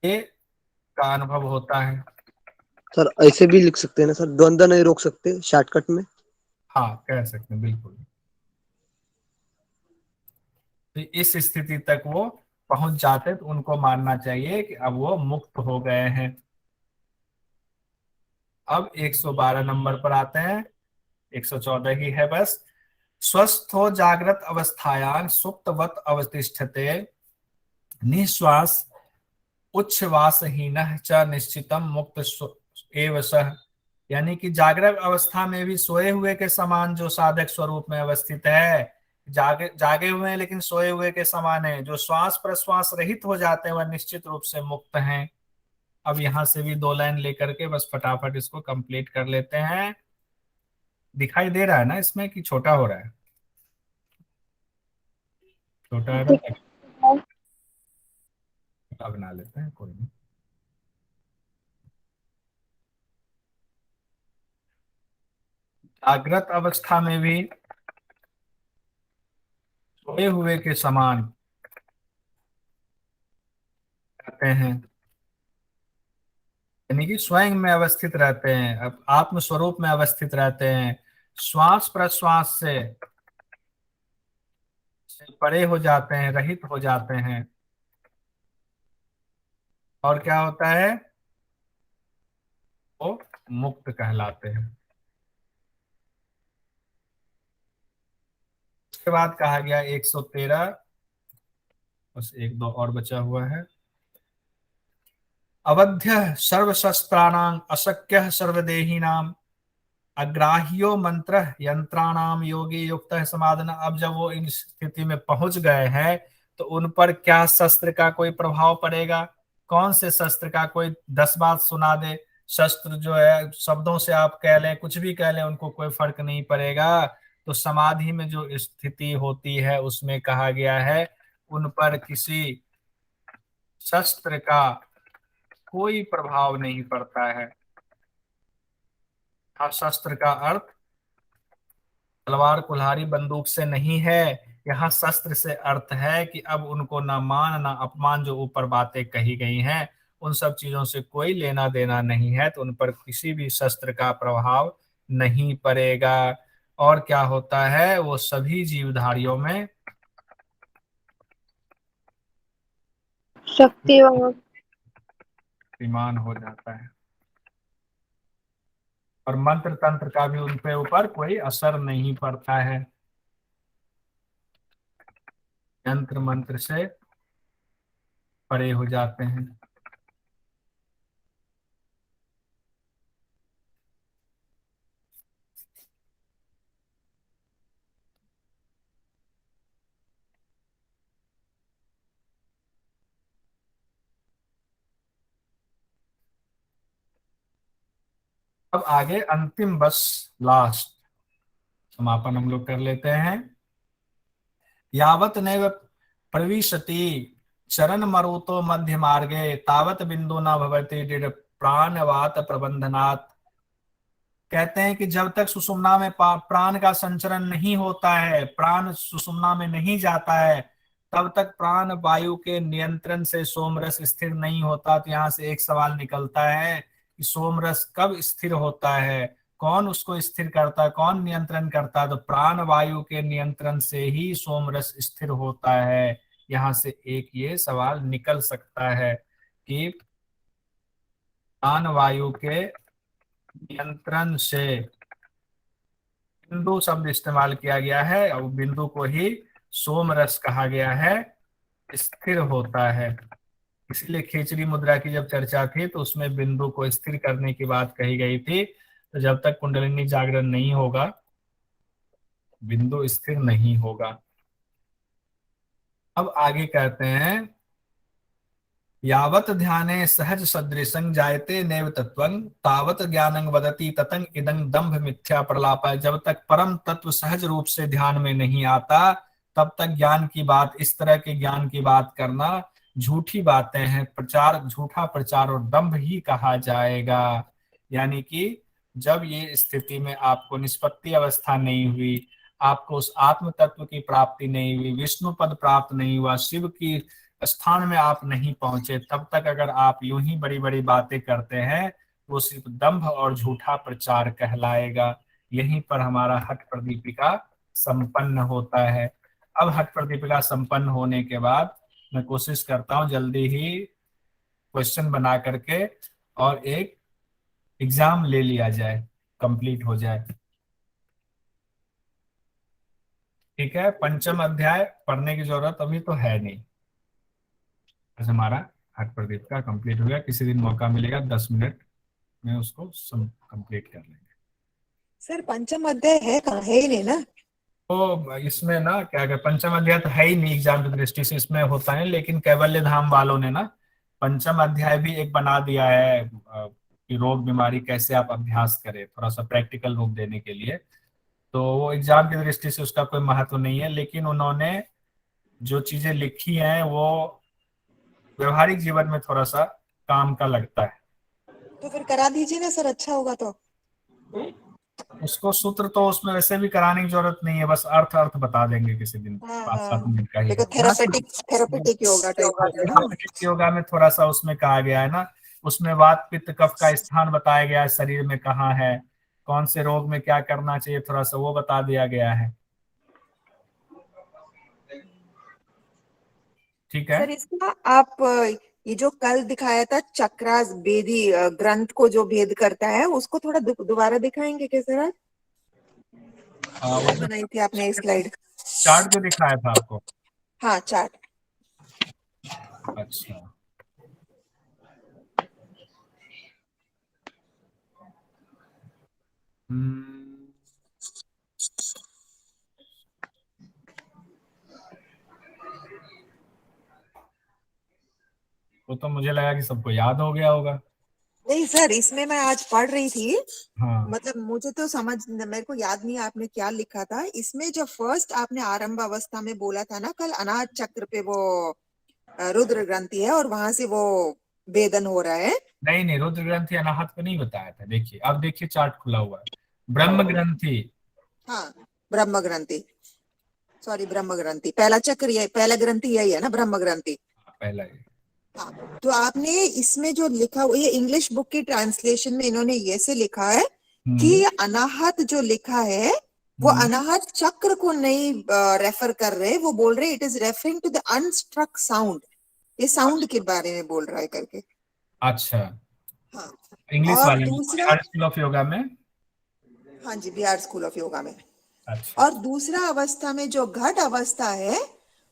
[SPEAKER 1] ये का अनुभव होता है।
[SPEAKER 2] सर ऐसे भी लिख सकते हैं ना सर, द्वंद्व नहीं रोक सकते शॉर्टकट में।
[SPEAKER 1] हाँ कह सकते हैं, बिल्कुल। तो इस स्थिति तक वो पहुंच जाते तो उनको मानना चाहिए कि अब वो मुक्त हो गए हैं। अब 112 नंबर पर आते हैं, 114 ही है बस। स्वस्थो जागृत अवस्थायां सुप्तवत अवतिष्ठते निश्वास उच्छ्वासहीनः च निश्चितम मुक्त एव सः। यानी कि जागृत अवस्था में भी सोए हुए के समान जो साधक स्वरूप में अवस्थित है, जागे हुए हैं लेकिन सोए हुए के समान है, जो श्वास प्रश्वास रहित हो जाते हैं वह निश्चित रूप से मुक्त हैं। अब यहां से भी दो लाइन लेकर के बस फटाफट इसको कंप्लीट कर लेते हैं। दिखाई दे रहा है ना इसमें कि छोटा हो रहा है? छोटा है ना, छोटा बना लेते हैं, कोई नहीं। जागृत अवस्था में भी सोए हुए के समान रहते हैं, यानी कि स्वयं में अवस्थित रहते हैं, अब आत्म स्वरूप में अवस्थित रहते हैं, श्वास प्रश्वास से परे हो जाते हैं, रहित हो जाते हैं, और क्या होता है, वो मुक्त कहलाते हैं। उसके बाद कहा गया 113, बस एक दो और बचा हुआ है। अवध्य सर्वशस्त्राणां अशक्य सर्वदेहिनां अग्राह्यो मंत्र यंत्राणाम योगी युक्त समाधान। अब जब वो इन स्थिति में पहुंच गए हैं तो उन पर क्या शस्त्र का कोई प्रभाव पड़ेगा? कौन से शस्त्र का? कोई 10 बात सुना दे, शस्त्र जो है शब्दों से आप कह लें, कुछ भी कह लें, उनको कोई फर्क नहीं पड़ेगा। तो समाधि में जो स्थिति होती है उसमें कहा गया है उन पर किसी शस्त्र का कोई प्रभाव नहीं पड़ता है। शस्त्र का अर्थ तलवार कुल्हाड़ी बंदूक से नहीं है, यहाँ शस्त्र से अर्थ है कि अब उनको ना मान ना अपमान, जो ऊपर बातें कही गई हैं उन सब चीजों से कोई लेना देना नहीं है, तो उन पर किसी भी शस्त्र का प्रभाव नहीं पड़ेगा। और क्या होता है, वो सभी जीवधारियों में
[SPEAKER 6] शक्तिवान।
[SPEAKER 1] विमान हो जाता है और मंत्र तंत्र का भी उनके ऊपर कोई असर नहीं पड़ता है। यंत्र मंत्र से परे हो जाते हैं। अब आगे अंतिम, बस लास्ट समापन हम लोग कर लेते हैं। यावत नैव प्रविशति चरण मरुतो मध्य मार्गे तावत बिंदु न भवति दृढ़ प्राणवात प्रबंधनात्। कहते हैं कि जब तक सुषुम्ना में प्राण का संचरण नहीं होता है, प्राण सुषुम्ना में नहीं जाता है, तब तक प्राण वायु के नियंत्रण से सोमरस स्थिर नहीं होता। तो यहाँ से एक सवाल निकलता है कि सोमरस कब स्थिर होता है, कौन उसको स्थिर करता है, कौन नियंत्रण करता है? तो प्राण वायु के नियंत्रण से ही सोमरस स्थिर होता है। यहाँ से एक ये सवाल निकल सकता है कि प्राण वायु के नियंत्रण से, बिंदु शब्द इस्तेमाल किया गया है और बिंदु को ही सोमरस कहा गया है, स्थिर होता है। इसलिए खेचरी मुद्रा की जब चर्चा थी तो उसमें बिंदु को स्थिर करने की बात कही गई थी। तो जब तक कुंडलिनी जागरण नहीं होगा बिंदु स्थिर नहीं होगा। अब आगे कहते हैं यावत ध्याने सहज सदृशं जायते नैव तत्वं तावत ज्ञानं वदति ततं इदं दंभ मिथ्या प्रलाप। जब तक परम तत्व सहज रूप से ध्यान में नहीं आता तब तक ज्ञान की बात, इस तरह के ज्ञान की बात करना झूठी बातें हैं, प्रचार, झूठा प्रचार और दंभ ही कहा जाएगा। यानी कि जब ये स्थिति में आपको निष्पत्ति अवस्था नहीं हुई, आपको उस आत्म तत्व की प्राप्ति नहीं हुई, विष्णु पद प्राप्त नहीं हुआ, शिव की स्थान में आप नहीं पहुंचे, तब तक अगर आप यूं ही बड़ी बड़ी बातें करते हैं वो सिर्फ दंभ और झूठा प्रचार कहलाएगा। यहीं पर हमारा हठ प्रदीपिका संपन्न होता है। अब हठ प्रदीपिका संपन्न होने के बाद मैं कोशिश करता हूं जल्दी ही क्वेश्चन बना करके और एक एग्जाम ले लिया जाए, कंप्लीट हो जाए। ठीक है, पंचम अध्याय पढ़ने की जरूरत अभी तो है नहीं। हमारा हठ प्रदीप का कंप्लीट हो गया, किसी दिन मौका मिलेगा 10 मिनट में उसको कंप्लीट कर लेंगे।
[SPEAKER 3] सर पंचम अध्याय है कहाँ, है ही नहीं ना?
[SPEAKER 1] तो इसमें ना क्या कहते, पंचम अध्याय तो है ही नहीं एग्जाम की दृष्टि से, इसमें होता है, लेकिन कैवल्य धाम वालों ने ना पंचम अध्याय भी एक बना दिया है कि रोग बीमारी कैसे आप अभ्यास करें, थोड़ा सा प्रैक्टिकल रूप देने के लिए। तो वो एग्जाम की दृष्टि से उसका कोई महत्व नहीं है, लेकिन उन्होंने जो चीजें लिखी हैं वो व्यवहारिक जीवन में थोड़ा सा काम का लगता है।
[SPEAKER 3] तो फिर करा दीजिए ना सर, अच्छा होगा तो।
[SPEAKER 1] उसको सूत्र तो उसमें वैसे भी कराने की जरूरत नहीं है, बस अर्थ अर्थ बता देंगे किसी दिन,
[SPEAKER 3] हाँ
[SPEAKER 1] 5-7
[SPEAKER 3] हाँ,
[SPEAKER 1] मिनट का ही
[SPEAKER 3] देखो
[SPEAKER 1] है।
[SPEAKER 3] थेरापेटिक योगा टाइप होता है ना।
[SPEAKER 1] थेरापेटिक योगा में थोड़ा सा उसमें कहा गया है ना, उसमें वात पित्त कफ का स्थान बताया गया है, शरीर में कहाँ है, कौन से रोग में क्या करना चाहिए, थोड़ा सा वो बता दिया गया है। ठीक है,
[SPEAKER 3] सर इसका आप ये जो कल दिखाया था चक्रास बेदी ग्रंथ को जो भेद करता है उसको थोड़ा दोबारा दिखाएंगे क्या सर आज?
[SPEAKER 1] वो जो
[SPEAKER 3] बनाई थी आपने स्लाइड।
[SPEAKER 1] चार्ट जो दिखाया था आपको।
[SPEAKER 3] हाँ चार्ट।
[SPEAKER 1] अच्छा, हम्म, वो तो मुझे लगा कि सबको याद हो गया होगा।
[SPEAKER 3] नहीं सर, इसमें मैं आज पढ़ रही थी,
[SPEAKER 1] हाँ
[SPEAKER 3] मतलब मुझे तो समझ, मेरे को याद नहीं आपने क्या लिखा था इसमें। जो फर्स्ट आपने आरंभ अवस्था में बोला था ना कल, अनाहत चक्र पे वो रुद्र ग्रंथि है और वहां से वो वेदन हो रहा है।
[SPEAKER 1] नहीं नहीं, रुद्र ग्रंथि अनाहत को नहीं बताया था। देखिए अब देखिए चार्ट खुला हुआ है, ब्रह्म ग्रंथि।
[SPEAKER 3] हाँ, ब्रह्म ग्रंथि, सॉरी ब्रह्म ग्रंथि, पहला चक्र ये, पहला ग्रंथि यही है ना, ब्रह्म ग्रंथि।
[SPEAKER 1] पहला ही।
[SPEAKER 3] हाँ, तो आपने इसमें जो लिखा हुआ, ये इंग्लिश बुक की ट्रांसलेशन में इन्होंने ये से लिखा है कि
[SPEAKER 1] हम्म
[SPEAKER 3] अनाहत जो लिखा है वो
[SPEAKER 1] हम्म,
[SPEAKER 3] अनाहत चक्र को नहीं रेफर कर रहे, वो बोल रहे it is referring to the unstruck sound, ये साउंड के बारे में बोल रहा है करके।
[SPEAKER 1] अच्छा।
[SPEAKER 3] हाँ,
[SPEAKER 1] इंग्लिश
[SPEAKER 3] और
[SPEAKER 1] वाले में
[SPEAKER 3] दूसरा,
[SPEAKER 1] बिहार स्कूल ऑफ योगा में।
[SPEAKER 3] हाँ जी, बिहार स्कूल ऑफ योगा में।
[SPEAKER 1] अच्छा।
[SPEAKER 3] और दूसरा अवस्था में जो घट अवस्था है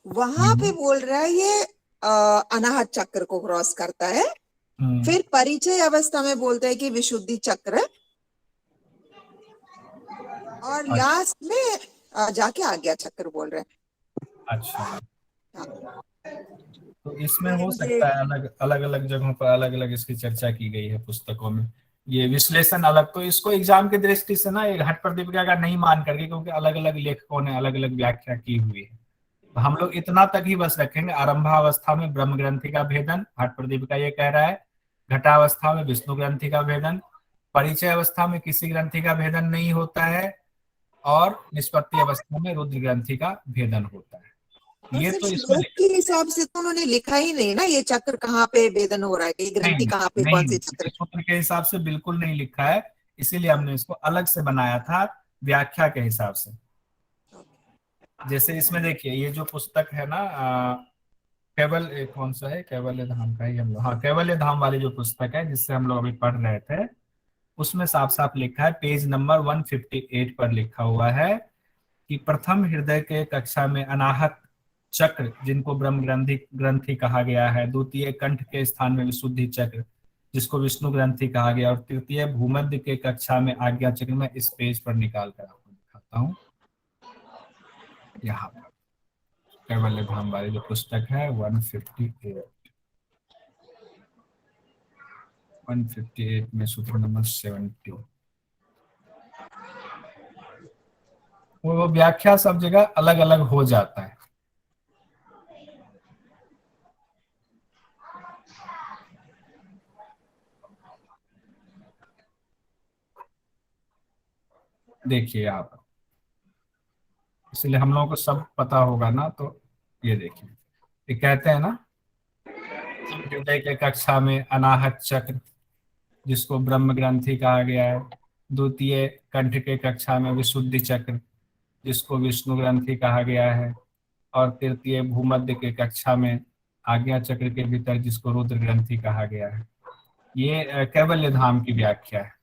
[SPEAKER 3] वहां पे
[SPEAKER 1] हम्म
[SPEAKER 3] बोल रहा है ये अनाहत चक्र को क्रॉस करता है।
[SPEAKER 1] हम्म,
[SPEAKER 3] फिर परिचय अवस्था में बोलते हैं कि विशुद्धि चक्र, और
[SPEAKER 1] अच्छा
[SPEAKER 3] लास्ट में जाके आज्ञा चक्र बोल रहे
[SPEAKER 1] अच्छा।
[SPEAKER 3] हैं। हाँ,
[SPEAKER 1] तो इसमें
[SPEAKER 3] तो ये
[SPEAKER 1] हो
[SPEAKER 3] मुझे,
[SPEAKER 1] सकता है अलग अलग अलग जगहों पर अलग अलग इसकी चर्चा की गई है पुस्तकों में। ये विश्लेषण अलग, तो इसको एग्जाम की दृष्टि से ना एक हट प्रदीपिका का नहीं मान करके, क्योंकि अलग अलग लेखकों ने अलग अलग व्याख्या की हुई है, तो हम लोग इतना तक ही बस रखेंगे। आरंभावस्था में ब्रह्म ग्रंथि का भेदन हट प्रदीपिका ये कह रहा है, घटावस्था में विष्णु ग्रंथि का भेदन, परिचय अवस्था में किसी ग्रंथि का भेदन नहीं होता है, और निष्पत्ति अवस्था में रुद्र ग्रंथि का भेदन होता है।
[SPEAKER 3] और
[SPEAKER 1] ये
[SPEAKER 3] सर
[SPEAKER 1] तो इसमें
[SPEAKER 3] श्लोक के हिसाब से तो उन्होंने लिखा ही नहीं ना ये चक्र कहाँ पे वेदन हो रहा है, ये
[SPEAKER 1] नहीं
[SPEAKER 3] ग्रंथि कहाँ पे,
[SPEAKER 1] नहीं
[SPEAKER 3] कौन सी
[SPEAKER 1] नहीं,
[SPEAKER 3] चक्र।
[SPEAKER 1] सूत्र के हिसाब से बिल्कुल नहीं लिखा है, इसीलिए हमने इसको अलग से बनाया था व्याख्या के हिसाब से। जैसे इसमें देखिए ये जो पुस्तक है ना, केवल कौन सा है, कैवल्य धाम का ही हम लोग, हाँ कैवल्य धाम वाली जो पुस्तक है जिससे हम लोग अभी पढ़ रहे थे, उसमें साफ साफ लिखा है, पेज नंबर 158 पर लिखा हुआ है कि प्रथम हृदय के कक्षा में अनाहत चक्र जिनको ब्रह्म ग्रंथि ग्रंथि कहा गया है, द्वितीय कंठ के स्थान में विशुद्धि चक्र जिसको विष्णु ग्रंथि कहा गया, और तृतीय भूमध्य के कक्षा में आज्ञा चक्र। में इस पेज पर निकाल कर आपको दिखाता हूँ, यहाँ पर कैवल्य धाम वाली जो पुस्तक है 158 में सूत्र नंबर 70, वो व्याख्या सब जगह अलग अलग हो जाता है। देखिए यहाँ पर, इसलिए हम लोगों को सब पता होगा ना, तो ये देखिए, ये कहते हैं ना, हृदय के कक्षा में अनाहत चक्र जिसको ब्रह्म ग्रंथि कहा गया है, द्वितीय कंठ के कक्षा में विशुद्धि चक्र जिसको विष्णु ग्रंथि कहा गया है, और तृतीय भूमध्य के कक्षा में आज्ञा चक्र के भीतर जिसको रुद्र ग्रंथि कहा गया है। ये कैवल्य धाम की व्याख्या है।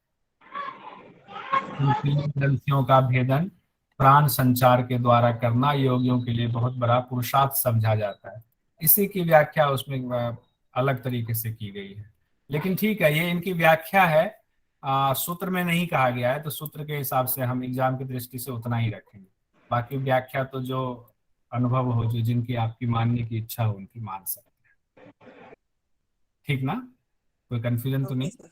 [SPEAKER 1] इन तीन ग्रंथियों का भेदन प्राण संचार के द्वारा करना योगियों के लिए बहुत बड़ा पुरुषार्थ समझा जाता है। इसी की व्याख्या उसमें अलग तरीके से की गई है, लेकिन ठीक है, ये इनकी व्याख्या है, सूत्र में नहीं कहा गया है, तो सूत्र के हिसाब से हम एग्जाम की दृष्टि से उतना ही रखेंगे। बाकी व्याख्या तो जो अनुभव हो, जो जिनकी आपकी मानने की इच्छा हो उनकी मान सकते हैं। ठीक ना, कोई कंफ्यूजन तो
[SPEAKER 3] ओके
[SPEAKER 1] नहीं?
[SPEAKER 3] सर,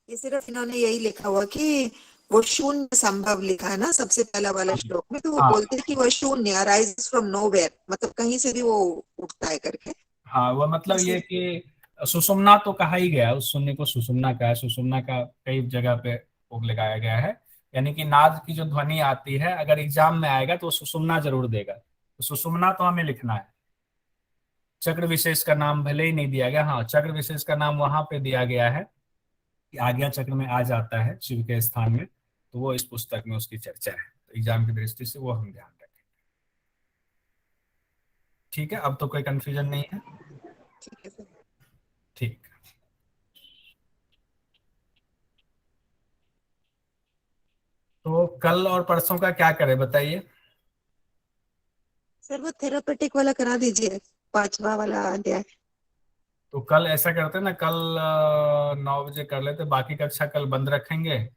[SPEAKER 3] ये सिर्फ इन्होंने यही लिखा हुआ कि वो शून्य संभव लिखा है ना सबसे पहला वाला श्लोक में, तो वो
[SPEAKER 1] हाँ
[SPEAKER 3] बोलते हैं कि वो शून्य अराइजेस फ्रॉम नोवेयर, मतलब कहीं से भी वो उठता है करके।
[SPEAKER 1] हाँ, वो मतलब ये
[SPEAKER 3] इसलिए
[SPEAKER 1] कि सुषुम्ना तो कहा ही गया, उस शून्य को सुषुम्ना का है, सुषुम्ना का कई जगह पे भोग लगाया गया है। यानी कि नाद की जो ध्वनि आती है, अगर एग्जाम में आएगा तो सुषुम्ना जरूर देगा, तो सुषुम्ना तो हमें लिखना है। चक्र विशेष का नाम भले ही नहीं दिया गया, हाँ चक्र विशेष का नाम वहां पे दिया गया है कि आज्ञा चक्र में आ जाता है शिव के स्थान में, तो वो इस पुस्तक में उसकी चर्चा है, तो एग्जाम की दृष्टि से वो हम ध्यान रखें। ठीक है, अब तो कोई कंफ्यूजन नहीं है?
[SPEAKER 3] ठीक है सर।
[SPEAKER 1] ठीक। तो कल और परसों का क्या करें बताइए?
[SPEAKER 3] सर वो थेरापेटिक वाला करा दीजिए, पांचवा वाला अध्याय।
[SPEAKER 1] तो कल ऐसा करते हैं ना, कल 9 बजे कर लेते, बाकी कक्षा कल बंद रखेंगे,